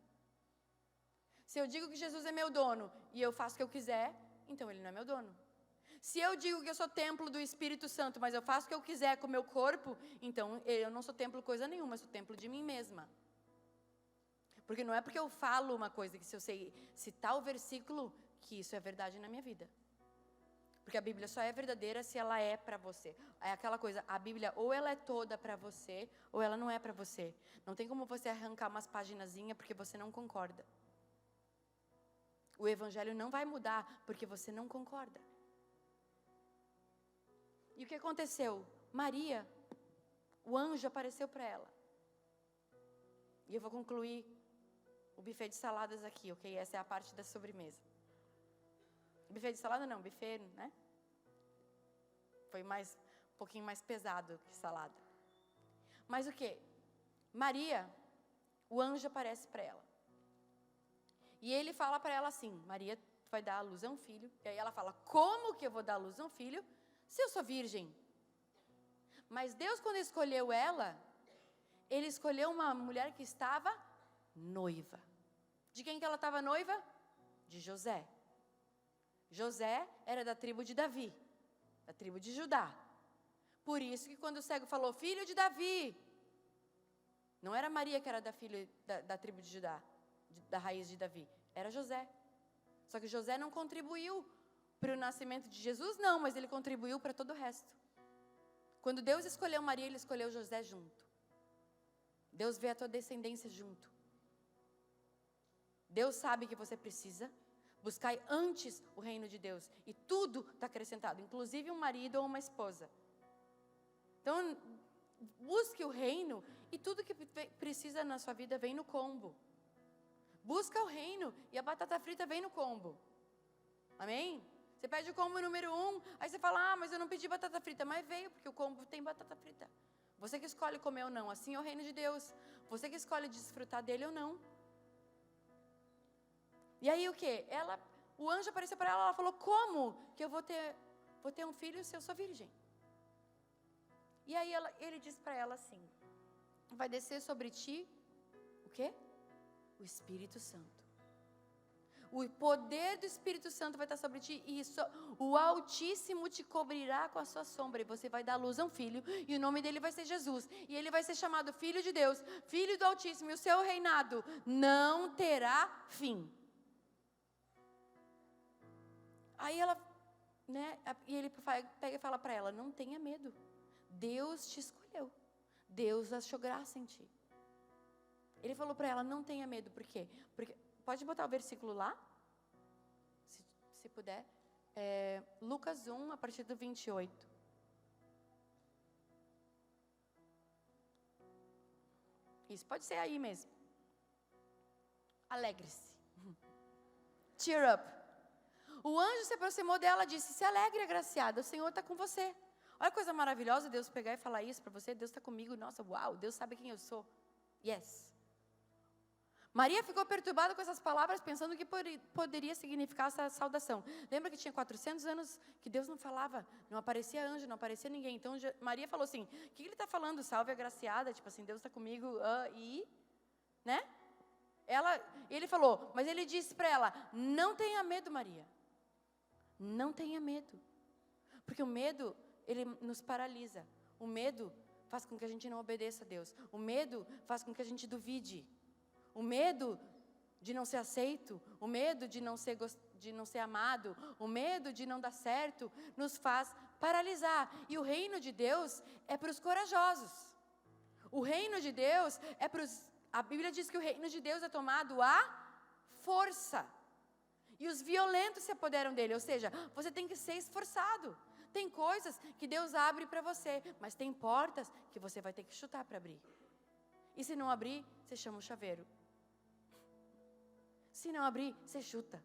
Se eu digo que Jesus é meu dono e eu faço o que eu quiser, então ele não é meu dono. Se eu digo que eu sou templo do Espírito Santo, mas eu faço o que eu quiser com o meu corpo, então eu não sou templo coisa nenhuma, eu sou templo de mim mesma. Porque não é porque eu falo uma coisa, que se eu sei citar o versículo, que isso é verdade na minha vida. Porque a Bíblia só é verdadeira se ela é para você. É aquela coisa, a Bíblia ou ela é toda para você, ou ela não é para você. Não tem como você arrancar umas paginazinhas porque você não concorda. O Evangelho não vai mudar porque você não concorda. E o que aconteceu? Maria, o anjo apareceu para ela. E eu vou concluir o buffet de saladas aqui, ok? Essa é a parte da sobremesa. Buffet de salada não, buffet, né? Foi um pouquinho mais pesado que salada. Mas o quê? Maria, o anjo aparece para ela. E ele fala para ela assim, Maria, tu vai dar à luz a um filho. E aí ela fala, como que eu vou dar à luz a um filho se eu sou virgem? Mas Deus, quando escolheu ela, ele escolheu uma mulher que estava noiva. De quem que ela estava noiva? De José. José era da tribo de Davi, da tribo de Judá. Por isso que quando o cego falou, filho de Davi, não era Maria que era da tribo de Judá, da raiz de Davi, era José. Só que José não contribuiu para o nascimento de Jesus, não, mas ele contribuiu para todo o resto. Quando Deus escolheu Maria, ele escolheu José junto. Deus vê a tua descendência junto. Deus sabe que você precisa. Buscai antes o reino de Deus. E tudo está acrescentado, inclusive um marido ou uma esposa. Então, busque o reino e tudo que precisa na sua vida vem no combo. Busca o reino e a batata frita vem no combo. Amém? Você pede o combo número 1, aí você fala, mas eu não pedi batata frita. Mas veio, porque o combo tem batata frita. Você que escolhe comer ou não, assim é o reino de Deus. Você que escolhe desfrutar dele ou não. E aí o quê? O anjo apareceu para ela, ela falou, como que eu vou ter um filho se eu sou virgem? E aí ele disse para ela assim, vai descer sobre ti, o quê? O Espírito Santo. O poder do Espírito Santo vai estar sobre ti e o Altíssimo te cobrirá com a sua sombra e você vai dar luz a um filho e o nome dele vai ser Jesus. E ele vai ser chamado Filho de Deus, Filho do Altíssimo e o seu reinado não terá fim. Aí ela, e ele pega e fala para ela, não tenha medo. Deus te escolheu. Deus achou graça em ti. Ele falou para ela, não tenha medo. Por quê? Porque, pode botar o versículo lá? Se puder. Lucas 1, a partir do 28. Isso, pode ser aí mesmo. Alegre-se. Cheer up. O anjo se aproximou dela e disse, se alegre, agraciada, o Senhor está com você. Olha que coisa maravilhosa, Deus pegar e falar isso para você. Deus está comigo, nossa, uau, Deus sabe quem eu sou. Yes. Maria ficou perturbada com essas palavras, pensando que poderia significar essa saudação. Lembra que tinha 400 anos que Deus não falava, não aparecia anjo, não aparecia ninguém. Então Maria falou assim, o que ele está falando? Salve agraciada, tipo assim, Deus está comigo, né? Ele falou, mas ele disse para ela, não tenha medo, Maria. Não tenha medo. Porque o medo, ele nos paralisa. O medo faz com que a gente não obedeça a Deus. O medo faz com que a gente duvide. O medo de não ser aceito, o medo de não ser amado, o medo de não dar certo, nos faz paralisar. E o reino de Deus é para os corajosos. O reino de Deus é para os... A Bíblia diz que o reino de Deus é tomado à força. E os violentos se apoderam dele, ou seja, você tem que ser esforçado. Tem coisas que Deus abre para você, mas tem portas que você vai ter que chutar para abrir. E se não abrir, você chama o chaveiro. Se não abrir, você chuta.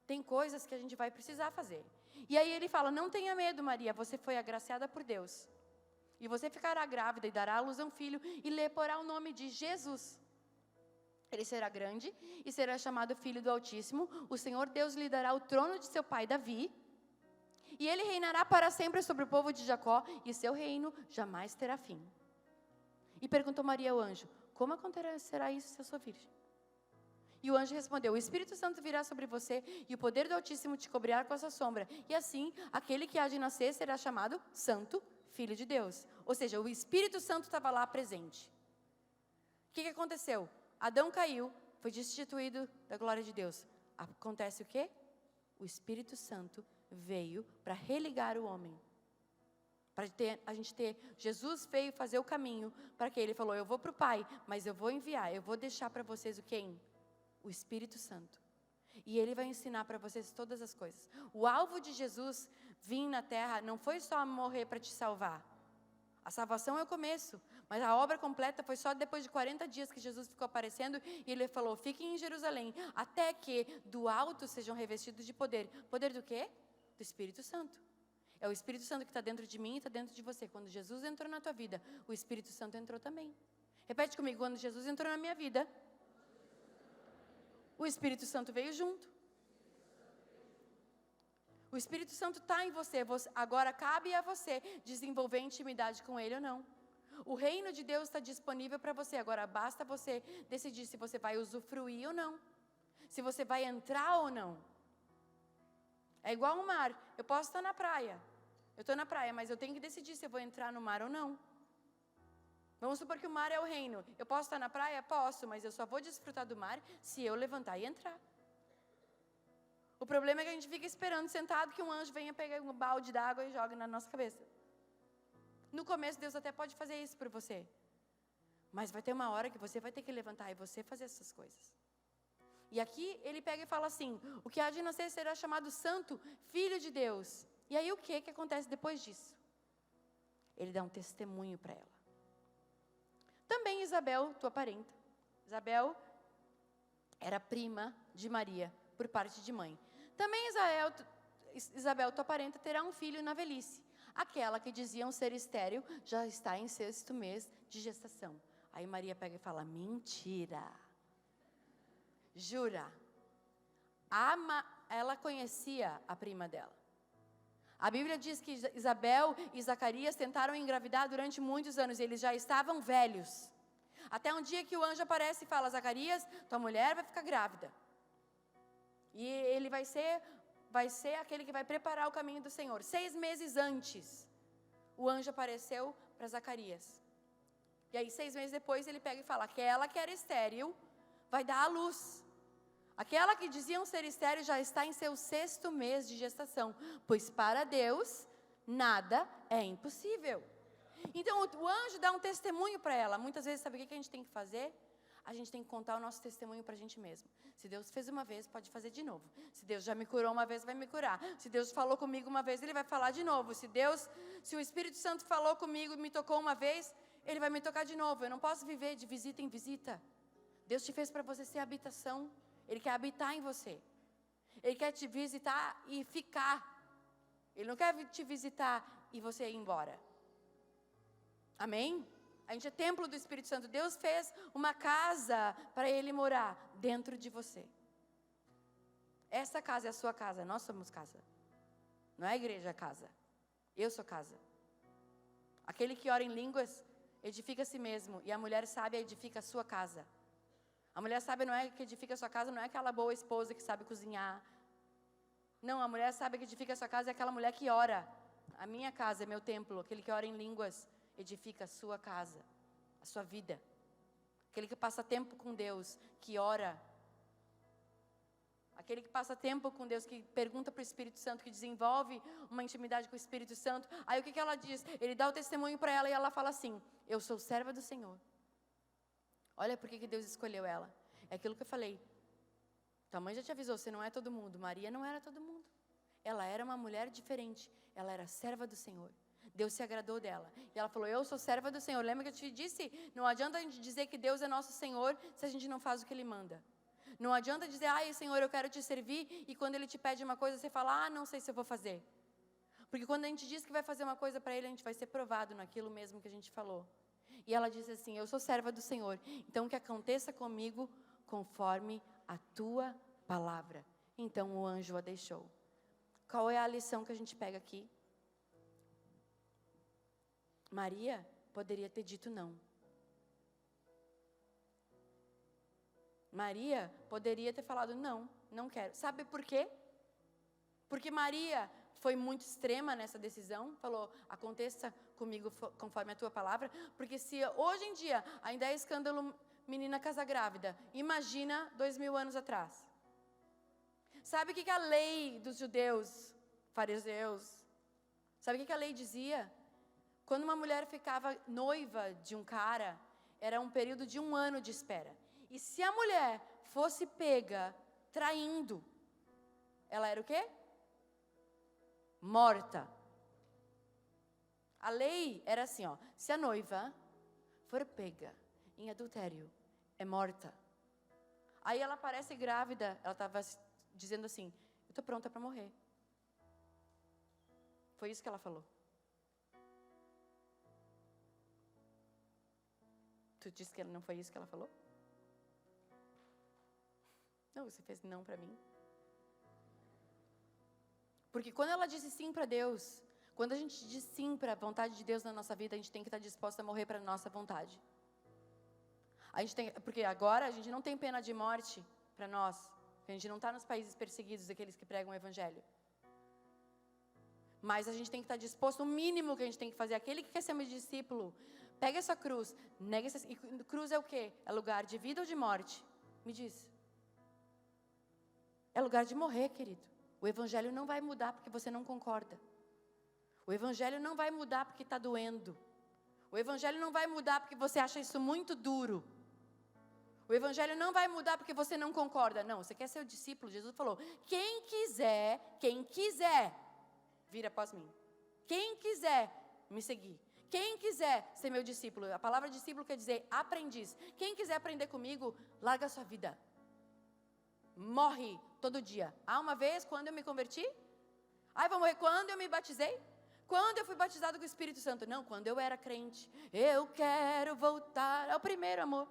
Tem coisas que a gente vai precisar fazer. E aí ele fala, não tenha medo, Maria, você foi agraciada por Deus. E você ficará grávida e dará à luz a um filho e lhe porá o nome de Jesus. Ele será grande e será chamado Filho do Altíssimo. O Senhor Deus lhe dará o trono de seu pai Davi. E ele reinará para sempre sobre o povo de Jacó, e seu reino jamais terá fim. E perguntou Maria ao anjo, como acontecerá isso se eu sou virgem? E o anjo respondeu, o Espírito Santo virá sobre você, e o poder do Altíssimo te cobrirá com a sua sombra. E assim, aquele que há de nascer será chamado Santo, Filho de Deus. Ou seja, o Espírito Santo estava lá presente. O que aconteceu? Adão caiu, foi destituído da glória de Deus. Acontece o quê? O Espírito Santo veio para religar o homem. Para a gente ter, Jesus veio fazer o caminho, para que ele falou, eu vou para o Pai, mas eu vou enviar, eu vou deixar para vocês o quem? O Espírito Santo. E ele vai ensinar para vocês todas as coisas. O alvo de Jesus vir na terra não foi só morrer para te salvar. A salvação é o começo, mas a obra completa foi só depois de 40 dias que Jesus ficou aparecendo e ele falou, fiquem em Jerusalém, até que do alto sejam revestidos de poder. Poder do quê? Do Espírito Santo. É o Espírito Santo que está dentro de mim e está dentro de você. Quando Jesus entrou na tua vida, o Espírito Santo entrou também. Repete comigo, quando Jesus entrou na minha vida, o Espírito Santo veio junto. O Espírito Santo está em você, agora cabe a você desenvolver intimidade com Ele ou não. O reino de Deus está disponível para você, agora basta você decidir se você vai usufruir ou não. Se você vai entrar ou não. É igual o mar, eu posso estar na praia. Eu estou na praia, mas eu tenho que decidir se eu vou entrar no mar ou não. Vamos supor que o mar é o reino. Eu posso estar na praia? Posso, mas eu só vou desfrutar do mar se eu levantar e entrar. O problema é que a gente fica esperando sentado que um anjo venha pegar um balde d'água e jogue na nossa cabeça. No começo, Deus até pode fazer isso por você. Mas vai ter uma hora que você vai ter que levantar e você fazer essas coisas. E aqui ele pega e fala assim, o que há de nascer será chamado Santo, Filho de Deus. E aí o que acontece depois disso? Ele dá um testemunho para ela. Também Isabel, tua parenta. Isabel era prima de Maria, por parte de mãe. Também Isabel, tua parenta, terá um filho na velhice. Aquela que diziam ser estéril já está em 6º mês de gestação. Aí Maria pega e fala, mentira. Jura? Ela conhecia a prima dela. A Bíblia diz que Isabel e Zacarias tentaram engravidar durante muitos anos. E eles já estavam velhos. Até um dia que o anjo aparece e fala, Zacarias, tua mulher vai ficar grávida. E ele vai ser aquele que vai preparar o caminho do Senhor. 6 meses antes, o anjo apareceu para Zacarias. E aí 6 meses depois ele pega e fala, aquela que era estéril vai dar à luz. Aquela que diziam ser estéril já está em seu 6º mês de gestação. Pois para Deus, nada é impossível. Então o anjo dá um testemunho para ela. Muitas vezes, sabe o que a gente tem que fazer? A gente tem que contar o nosso testemunho para a gente mesmo. Se Deus fez uma vez, pode fazer de novo. Se Deus já me curou uma vez, vai me curar. Se Deus falou comigo uma vez, Ele vai falar de novo. Se o Espírito Santo falou comigo e me tocou uma vez, Ele vai me tocar de novo. Eu não posso viver de visita em visita. Deus te fez para você ser habitação. Ele quer habitar em você. Ele quer te visitar e ficar. Ele não quer te visitar e você ir embora. Amém? A gente é templo do Espírito Santo. Deus fez uma casa para Ele morar dentro de você. Essa casa é a sua casa, nós somos casa. Não é a igreja a casa. Eu sou casa. Aquele que ora em línguas edifica a si mesmo, e a mulher sábia edifica a sua casa. A mulher sábia não é que edifica a sua casa, não é aquela boa esposa que sabe cozinhar. Não, a mulher sábia que edifica a sua casa é aquela mulher que ora. A minha casa é meu templo. Aquele que ora em línguas edifica a sua casa, a sua vida. Aquele que passa tempo com Deus, que ora. Aquele que passa tempo com Deus, que pergunta para o Espírito Santo, que desenvolve uma intimidade com o Espírito Santo. Aí o que ela diz? Ele dá o testemunho para ela e ela fala assim: eu sou serva do Senhor. Olha por que Deus escolheu ela. É aquilo que eu falei. Tua mãe já te avisou, você não é todo mundo. Maria não era todo mundo. Ela era uma mulher diferente. Ela era serva do Senhor. Deus se agradou dela. E ela falou, eu sou serva do Senhor. Lembra que eu te disse? Não adianta a gente dizer que Deus é nosso Senhor se a gente não faz o que Ele manda. Não adianta dizer, ai Senhor, eu quero te servir. E quando Ele te pede uma coisa, você fala, não sei se eu vou fazer. Porque quando a gente diz que vai fazer uma coisa para Ele, a gente vai ser provado naquilo mesmo que a gente falou. E ela disse assim, eu sou serva do Senhor. Então que aconteça comigo conforme a tua palavra. Então o anjo a deixou. Qual é a lição que a gente pega aqui? Maria poderia ter dito não. Maria poderia ter falado não, não quero. Sabe por quê? Porque Maria foi muito extrema nessa decisão. Falou, aconteça comigo conforme a tua palavra. Porque se hoje em dia ainda é escândalo menina casa grávida, imagina 2000 anos atrás. Sabe o que a lei dos judeus, fariseus, sabe o que a lei dizia? Quando uma mulher ficava noiva de um cara, era um período de 1 ano de espera. E se a mulher fosse pega traindo, ela era o quê? Morta. A lei era assim, se a noiva for pega em adultério, é morta. Aí ela aparece grávida, ela estava dizendo assim, eu estou pronta para morrer. Foi isso que ela falou. Tu disse que não foi isso que ela falou? Não, você fez não para mim. Porque quando ela disse sim para Deus, quando a gente diz sim para a vontade de Deus na nossa vida, a gente tem que estar disposta a morrer para a nossa vontade. Porque agora a gente não tem pena de morte para nós. Porque a gente não está nos países perseguidos, aqueles que pregam o Evangelho. Mas a gente tem que estar disposto, o mínimo que a gente tem que fazer. Aquele que quer ser meu discípulo, pega essa cruz, nega essa... E cruz é o quê? É lugar de vida ou de morte? Me diz. É lugar de morrer, querido. O Evangelho não vai mudar porque você não concorda. O Evangelho não vai mudar porque está doendo. O Evangelho não vai mudar porque você acha isso muito duro. O Evangelho não vai mudar porque você não concorda. Não, você quer ser o discípulo. Jesus falou, quem quiser, vira após mim. Quem quiser me seguir. Quem quiser ser meu discípulo. A palavra discípulo quer dizer aprendiz. Quem quiser aprender comigo, larga a sua vida. Morre todo dia. Uma vez, quando eu me converti? Vou morrer quando eu me batizei? Quando eu fui batizado com o Espírito Santo? Não, quando eu era crente. Eu quero voltar ao primeiro amor.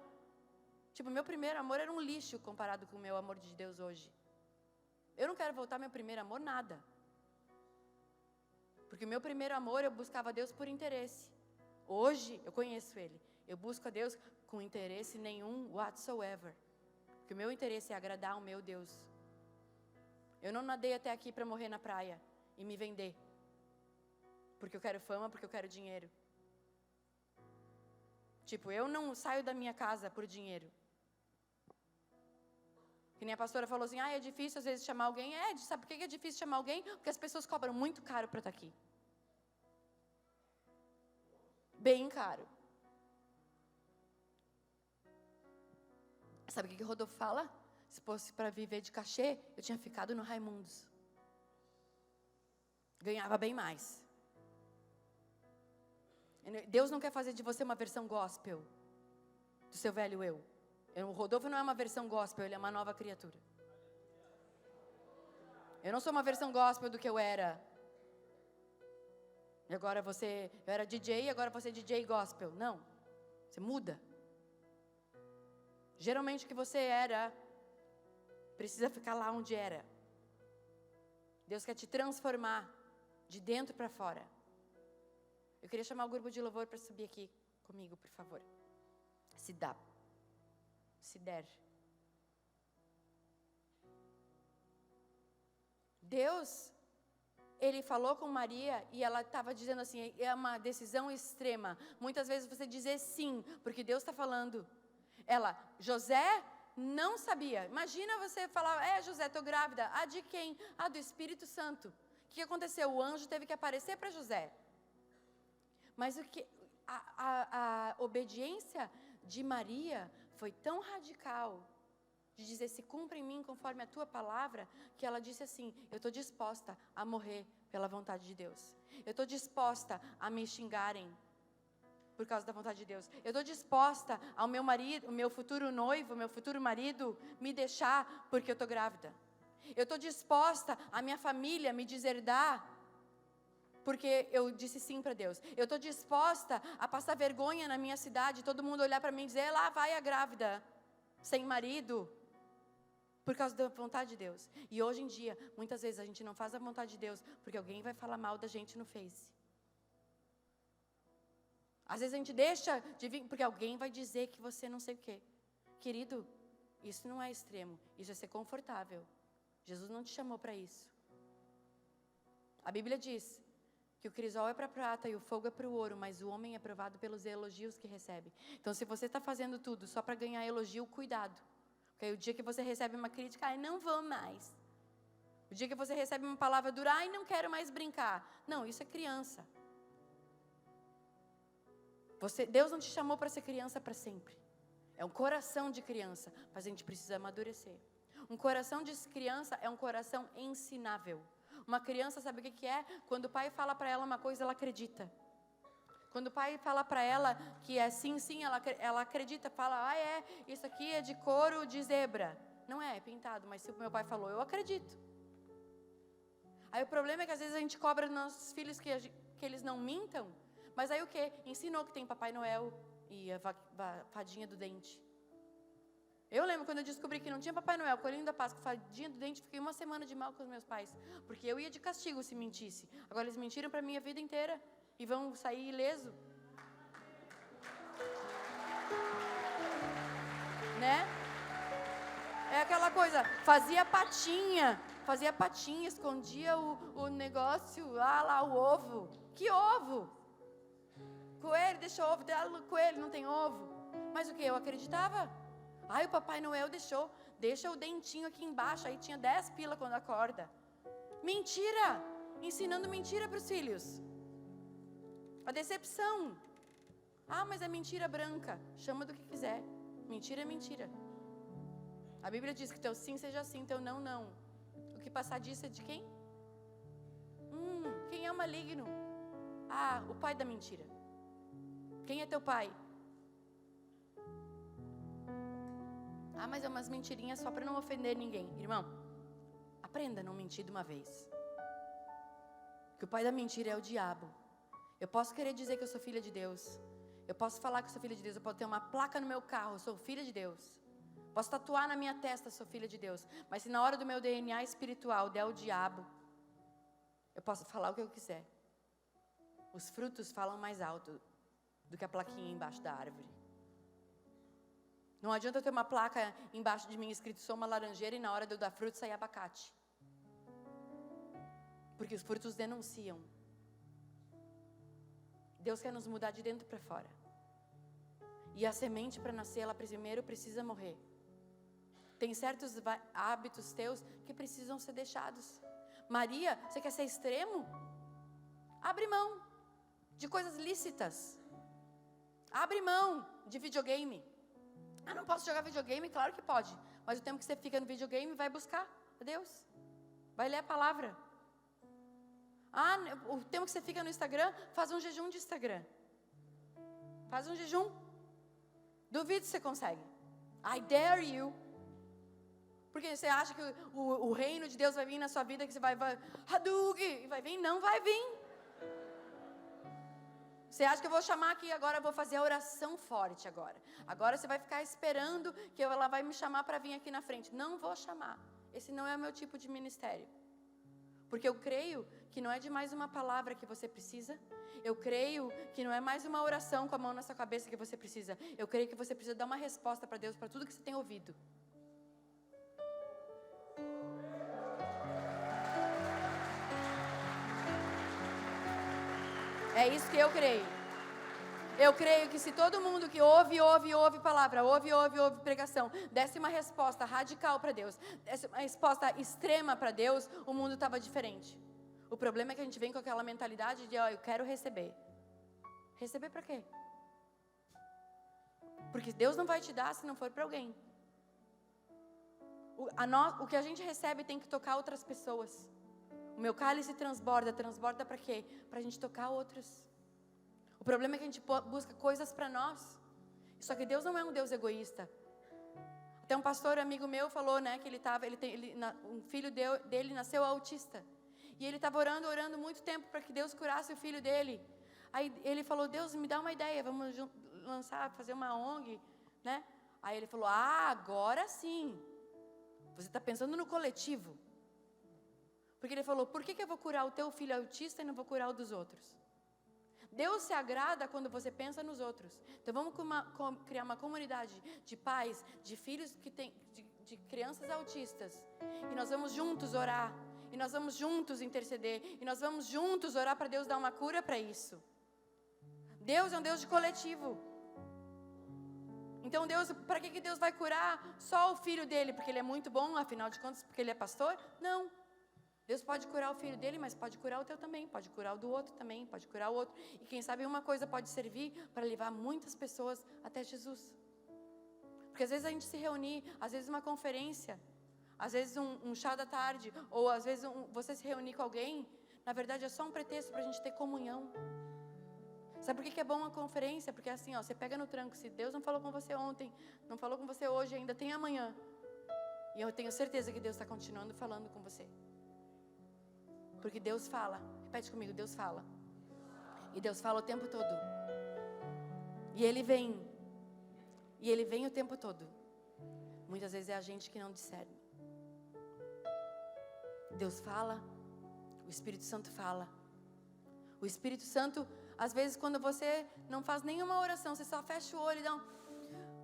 Meu primeiro amor era um lixo comparado com o meu amor de Deus hoje. Eu não quero voltar ao meu primeiro amor, nada. Porque o meu primeiro amor, eu buscava Deus por interesse. Hoje, eu conheço Ele. Eu busco a Deus com interesse nenhum whatsoever. Porque o meu interesse é agradar ao meu Deus. Eu não nadei até aqui para morrer na praia e me vender. Porque eu quero fama, porque eu quero dinheiro. Eu não saio da minha casa por dinheiro. Que nem a pastora falou assim, é difícil às vezes chamar alguém. Sabe por que é difícil chamar alguém? Porque as pessoas cobram muito caro para estar aqui. Bem caro. Sabe o que o Rodolfo fala? Se fosse para viver de cachê, eu tinha ficado no Raimundos. Ganhava bem mais. Deus não quer fazer de você uma versão gospel do seu velho eu. O Rodolfo não é uma versão gospel, ele é uma nova criatura. Eu não sou uma versão gospel do que eu era. E agora eu era DJ e agora você é DJ gospel. Não. Você muda. Geralmente o que você era, precisa ficar lá onde era. Deus quer te transformar de dentro para fora. Eu queria chamar o grupo de louvor para subir aqui comigo, por favor. Se dá. Se der. Deus, Ele falou com Maria e ela estava dizendo assim, é uma decisão extrema. Muitas vezes você dizer sim, porque Deus está falando. José não sabia. Imagina você falar, José, estou grávida. Ah, de quem? Ah, do Espírito Santo. O que aconteceu? O anjo teve que aparecer para José. Mas a obediência de Maria foi tão radical, de dizer, se cumpra em mim conforme a tua palavra, que ela disse assim, eu estou disposta a morrer pela vontade de Deus. Eu estou disposta a me xingarem por causa da vontade de Deus. Eu estou disposta ao meu marido, o meu futuro noivo, o meu futuro marido, me deixar porque eu estou grávida. Eu estou disposta a minha família me deserdar porque eu disse sim para Deus. Eu estou disposta a passar vergonha na minha cidade, todo mundo olhar para mim e dizer, lá vai a grávida, sem marido, por causa da vontade de Deus. E hoje em dia, muitas vezes a gente não faz a vontade de Deus, porque alguém vai falar mal da gente no Face. Às vezes a gente deixa de vir, porque alguém vai dizer que você não sei o quê. Querido, isso não é extremo, isso é ser confortável. Jesus não te chamou para isso. A Bíblia diz que o crisol é para a prata e o fogo é para o ouro, mas o homem é provado pelos elogios que recebe. Então, se você está fazendo tudo só para ganhar elogio, cuidado. Porque aí, o dia que você recebe uma crítica, não vou mais. O dia que você recebe uma palavra dura, não quero mais brincar. Não, isso é criança. Deus não te chamou para ser criança para sempre. É um coração de criança, mas a gente precisa amadurecer. Um coração de criança é um coração ensinável. Uma criança sabe o que é? Quando o pai fala para ela uma coisa, ela acredita. Quando o pai fala para ela que é sim, sim, ela acredita, fala, isso aqui é de couro de zebra. Não é pintado, mas se o meu pai falou, eu acredito. Aí o problema é que às vezes a gente cobra dos nossos filhos que eles não mintam, mas aí o quê? Ensinou que tem Papai Noel e a fadinha do dente. Eu lembro quando eu descobri que não tinha Papai Noel, coelhinho da Páscoa, fadinha do dente, fiquei uma semana de mal com os meus pais, porque eu ia de castigo se mentisse. Agora eles mentiram para mim a vida inteira e vão sair ileso. Né? É aquela coisa, fazia patinha, escondia o negócio, lá o ovo. Que ovo? Coelho, deixa ovo, coelho não tem ovo. Mas o que? Eu acreditava. O Papai Noel deixa o dentinho aqui embaixo, aí tinha 10 pila quando acorda. Mentira! Ensinando mentira para os filhos. A decepção. Mas é mentira branca. Chama do que quiser. Mentira é mentira. A Bíblia diz que teu sim seja sim, teu não, não. O que passar disso é de quem? Quem é o maligno? O pai da mentira. Quem é teu pai? Mas é umas mentirinhas só para não ofender ninguém. Irmão, aprenda a não mentir de uma vez. Que o pai da mentira é o diabo. Eu posso querer dizer que eu sou filha de Deus. Eu posso falar que eu sou filha de Deus. Eu posso ter uma placa no meu carro, eu sou filha de Deus. Posso tatuar na minha testa, sou filha de Deus. Mas se na hora do meu DNA espiritual der o diabo, eu posso falar o que eu quiser. Os frutos falam mais alto do que a plaquinha embaixo da árvore. Não adianta eu ter uma placa embaixo de mim escrito sou uma laranjeira e na hora de eu dar fruto sair abacate. Porque os frutos denunciam. Deus quer nos mudar de dentro para fora. E a semente para nascer, ela primeiro precisa morrer. Tem certos hábitos teus que precisam ser deixados. Maria, você quer ser extremo? Abre mão de coisas lícitas. Abre mão de videogame. Não posso jogar videogame? Claro que pode. Mas o tempo que você fica no videogame, vai buscar a Deus. Vai ler a palavra. O tempo que você fica no Instagram, faz um jejum de Instagram. Faz um jejum. Duvido se você consegue. I dare you. Porque você acha que o reino de Deus vai vir na sua vida, que você vai Hadug, e vai vir? Não vai vir. Você acha que eu vou chamar aqui agora, eu vou fazer a oração forte agora. Agora você vai ficar esperando que ela vai me chamar para vir aqui na frente. Não vou chamar. Esse não é o meu tipo de ministério. Porque eu creio que não é de mais uma palavra que você precisa. Eu creio que não é mais uma oração com a mão na sua cabeça que você precisa. Eu creio que você precisa dar uma resposta para Deus, para tudo que você tem ouvido. É isso que eu creio. Eu creio que se todo mundo que ouve palavra, ouve pregação, desse uma resposta radical para Deus, desse uma resposta extrema para Deus, o mundo estava diferente. O problema é que a gente vem com aquela mentalidade de, eu quero receber. Receber para quê? Porque Deus não vai te dar se não for para alguém. O que a gente recebe tem que tocar outras pessoas. O meu cálice transborda para quê? Para a gente tocar outros. O problema é que a gente busca coisas para nós. Só que Deus não é um Deus egoísta. Até um pastor amigo meu falou, né, que um filho dele nasceu autista. E ele estava orando muito tempo para que Deus curasse o filho dele. Aí ele falou, Deus, me dá uma ideia, vamos fazer uma ONG, né? Aí ele falou, agora sim. Você está pensando no coletivo. Porque ele falou, por que eu vou curar o teu filho autista e não vou curar o dos outros? Deus se agrada quando você pensa nos outros. Então vamos criar uma comunidade de pais, de filhos de crianças autistas. E nós vamos juntos orar. E nós vamos juntos interceder. E nós vamos juntos orar para Deus dar uma cura para isso. Deus é um Deus de coletivo. Então para que Deus vai curar só o filho dele? Porque ele é muito bom, afinal de contas, porque ele é pastor? Não. Deus pode curar o filho dele, mas pode curar o teu também, pode curar o do outro também, pode curar o outro. E quem sabe uma coisa pode servir para levar muitas pessoas até Jesus. Porque às vezes a gente se reunir, às vezes uma conferência, às vezes um chá da tarde, ou às vezes você se reunir com alguém, na verdade é só um pretexto para a gente ter comunhão. Sabe por que é bom uma conferência? Porque assim, você pega no tranco, se Deus não falou com você ontem, não falou com você hoje, ainda tem amanhã. E eu tenho certeza que Deus está continuando falando com você. Porque Deus fala, repete comigo, Deus fala. E Deus fala o tempo todo. E Ele vem. E Ele vem o tempo todo. Muitas vezes é a gente que não discerne. Deus fala, o Espírito Santo fala. O Espírito Santo, às vezes quando você não faz nenhuma oração, você só fecha o olho e dá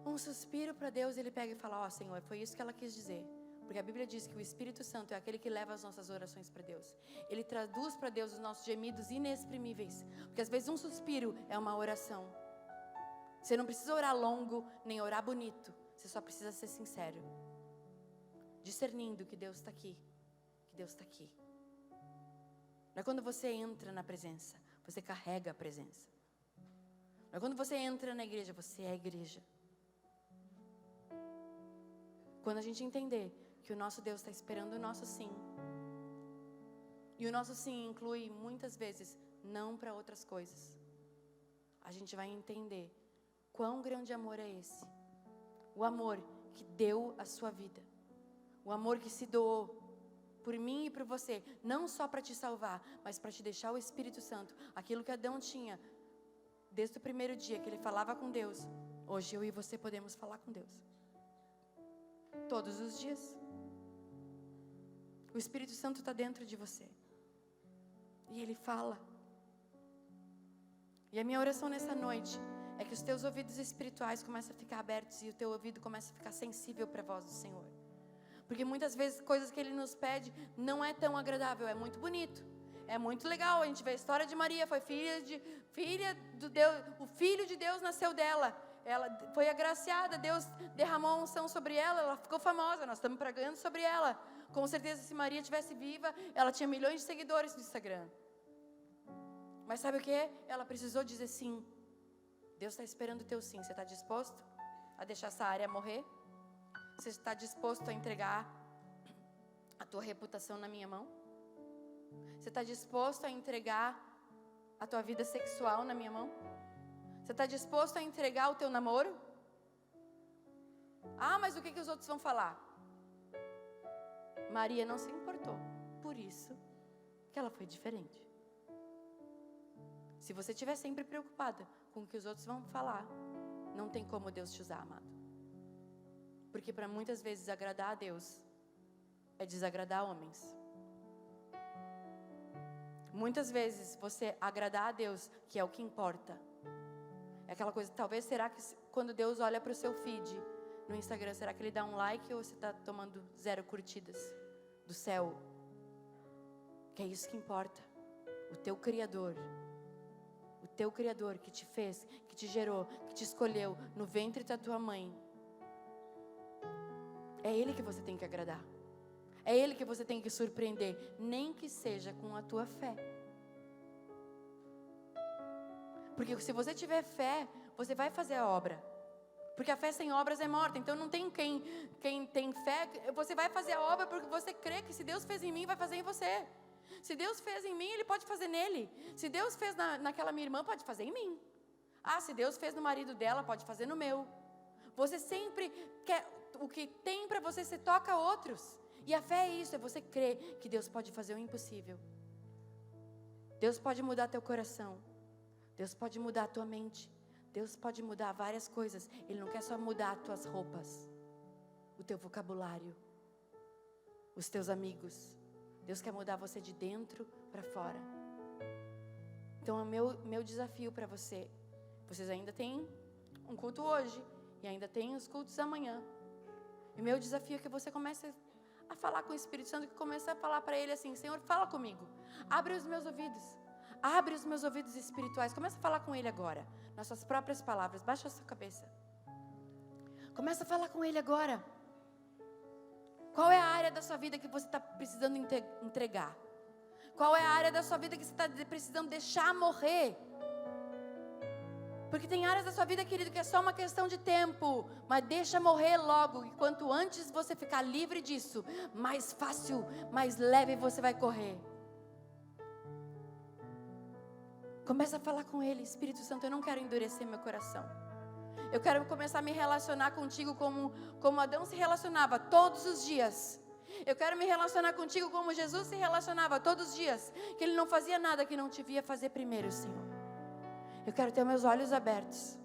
um suspiro para Deus, Ele pega e fala, Senhor, foi isso que ela quis dizer. Porque a Bíblia diz que o Espírito Santo é aquele que leva as nossas orações para Deus. Ele traduz para Deus os nossos gemidos inexprimíveis. Porque às vezes um suspiro é uma oração. Você não precisa orar longo, nem orar bonito. Você só precisa ser sincero. Discernindo que Deus está aqui. Que Deus está aqui. Não é quando você entra na presença, você carrega a presença. Não é quando você entra na igreja, você é a igreja. Quando a gente entender que o nosso Deus está esperando o nosso sim. E o nosso sim inclui, muitas vezes, não para outras coisas. A gente vai entender quão grande amor é esse. O amor que deu a sua vida. O amor que se doou por mim e por você. Não só para te salvar, mas para te deixar o Espírito Santo. Aquilo que Adão tinha, desde o primeiro dia que ele falava com Deus. Hoje eu e você podemos falar com Deus. Todos os dias. O Espírito Santo está dentro de você. E Ele fala. E a minha oração nessa noite é que os teus ouvidos espirituais comecem a ficar abertos e o teu ouvido comece a ficar sensível para a voz do Senhor. Porque muitas vezes coisas que Ele nos pede não é tão agradável, é muito bonito. É muito legal, a gente vê a história de Maria, foi filha do Deus, o Filho de Deus nasceu dela. Ela foi agraciada, Deus derramou a unção sobre ela ficou famosa, nós estamos pregando sobre ela. Com certeza, se Maria estivesse viva, ela tinha milhões de seguidores no Instagram. Mas sabe o que? Ela precisou dizer sim. Deus está esperando o teu sim. Você está disposto a deixar essa área morrer? Você está disposto a entregar a tua reputação na minha mão? Você está disposto a entregar a tua vida sexual na minha mão? Você está disposto a entregar o teu namoro? Mas o que os outros vão falar? Maria não se importou. Por isso que ela foi diferente. Se você estiver sempre preocupada com o que os outros vão falar, não tem como Deus te usar, amado. Porque para muitas vezes agradar a Deus é desagradar homens. Muitas vezes você agradar a Deus, que é o que importa. É aquela coisa, talvez, será que quando Deus olha para o seu feed no Instagram, será que Ele dá um like ou você está tomando 0 curtidas do céu? Que é isso que importa. O teu Criador que te fez, que te gerou, que te escolheu no ventre da tua mãe, é Ele que você tem que agradar. É Ele que você tem que surpreender, nem que seja com a tua fé. Porque se você tiver fé, você vai fazer a obra. Porque a fé sem obras é morta. Então não tem quem tem fé, você vai fazer a obra porque você crê que se Deus fez em mim, vai fazer em você. Se Deus fez em mim, Ele pode fazer nele. Se Deus fez naquela minha irmã, pode fazer em mim. Ah, se Deus fez no marido dela, pode fazer no meu. Você sempre quer, o que tem para você, você toca a outros. E a fé é isso, é você crer que Deus pode fazer o impossível. Deus pode mudar teu coração. Deus pode mudar a tua mente. Deus pode mudar várias coisas. Ele não quer só mudar as tuas roupas, o teu vocabulário, os teus amigos. Deus quer mudar você de dentro para fora. Então, o meu desafio para você, vocês ainda têm um culto hoje e ainda tem os cultos amanhã. E o meu desafio é que você comece a falar com o Espírito Santo, que comece a falar para Ele assim: Senhor, fala comigo, abre os meus ouvidos. Abre os meus ouvidos espirituais. Começa a falar com Ele agora, nas suas próprias palavras. Baixa a sua cabeça. Começa a falar com Ele agora. Qual é a área da sua vida que você está precisando entregar? Qual é a área da sua vida que você está precisando deixar morrer? Porque tem áreas da sua vida, querido, que é só uma questão de tempo. Mas deixa morrer logo. E quanto antes você ficar livre disso, mais fácil, mais leve você vai correr. Começa a falar com Ele: Espírito Santo, eu não quero endurecer meu coração. Eu quero começar a me relacionar contigo como Adão se relacionava todos os dias. Eu quero me relacionar contigo como Jesus se relacionava todos os dias. Que Ele não fazia nada que não te via fazer primeiro, Senhor. Eu quero ter meus olhos abertos.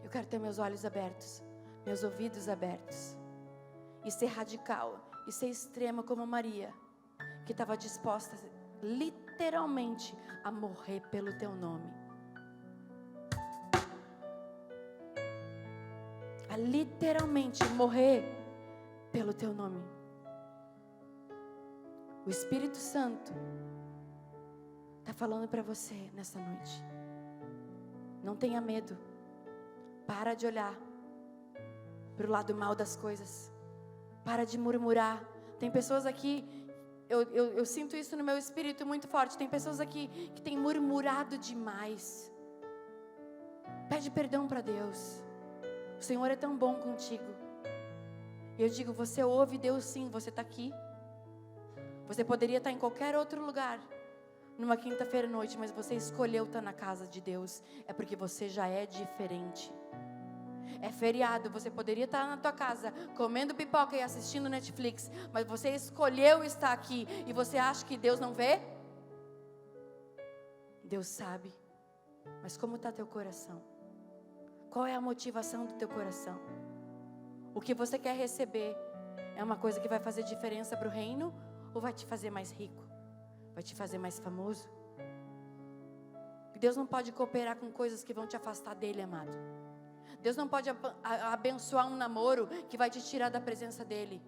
Eu quero ter meus olhos abertos, meus ouvidos abertos. E ser radical, e ser extrema como Maria, que estava disposta literalmente a morrer pelo teu nome. A literalmente morrer pelo teu nome. O Espírito Santo está falando para você nessa noite. Não tenha medo. Para de olhar para o lado mal das coisas. Para de murmurar. Tem pessoas aqui, eu sinto isso no meu espírito muito forte. Tem pessoas aqui que têm murmurado demais. Pede perdão para Deus. O Senhor é tão bom contigo. E eu digo, você ouve Deus sim, você está aqui. Você poderia estar em qualquer outro lugar, numa quinta-feira à noite, mas você escolheu estar na casa de Deus. É porque você já é diferente. É feriado, você poderia estar na tua casa, comendo pipoca e assistindo Netflix, mas você escolheu estar aqui, e você acha que Deus não vê? Deus sabe. Mas como está teu coração? Qual é a motivação do teu coração? O que você quer receber é uma coisa que vai fazer diferença para o reino, ou vai te fazer mais rico? Vai te fazer mais famoso? Deus não pode cooperar com coisas que vão te afastar dele, amado. Deus não pode abençoar um namoro que vai te tirar da presença dele.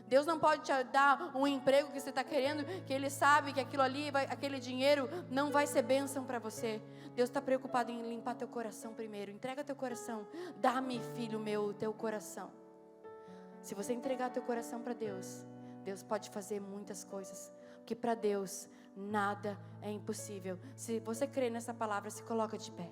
Deus não pode te dar um emprego que você está querendo, que Ele sabe que aquilo ali, aquele dinheiro não vai ser bênção para você. Deus está preocupado em limpar teu coração primeiro. Entrega teu coração. Dá-me, filho meu, o teu coração. Se você entregar teu coração para Deus, Deus pode fazer muitas coisas. Porque para Deus nada é impossível. Se você crê nessa palavra, se coloca de pé.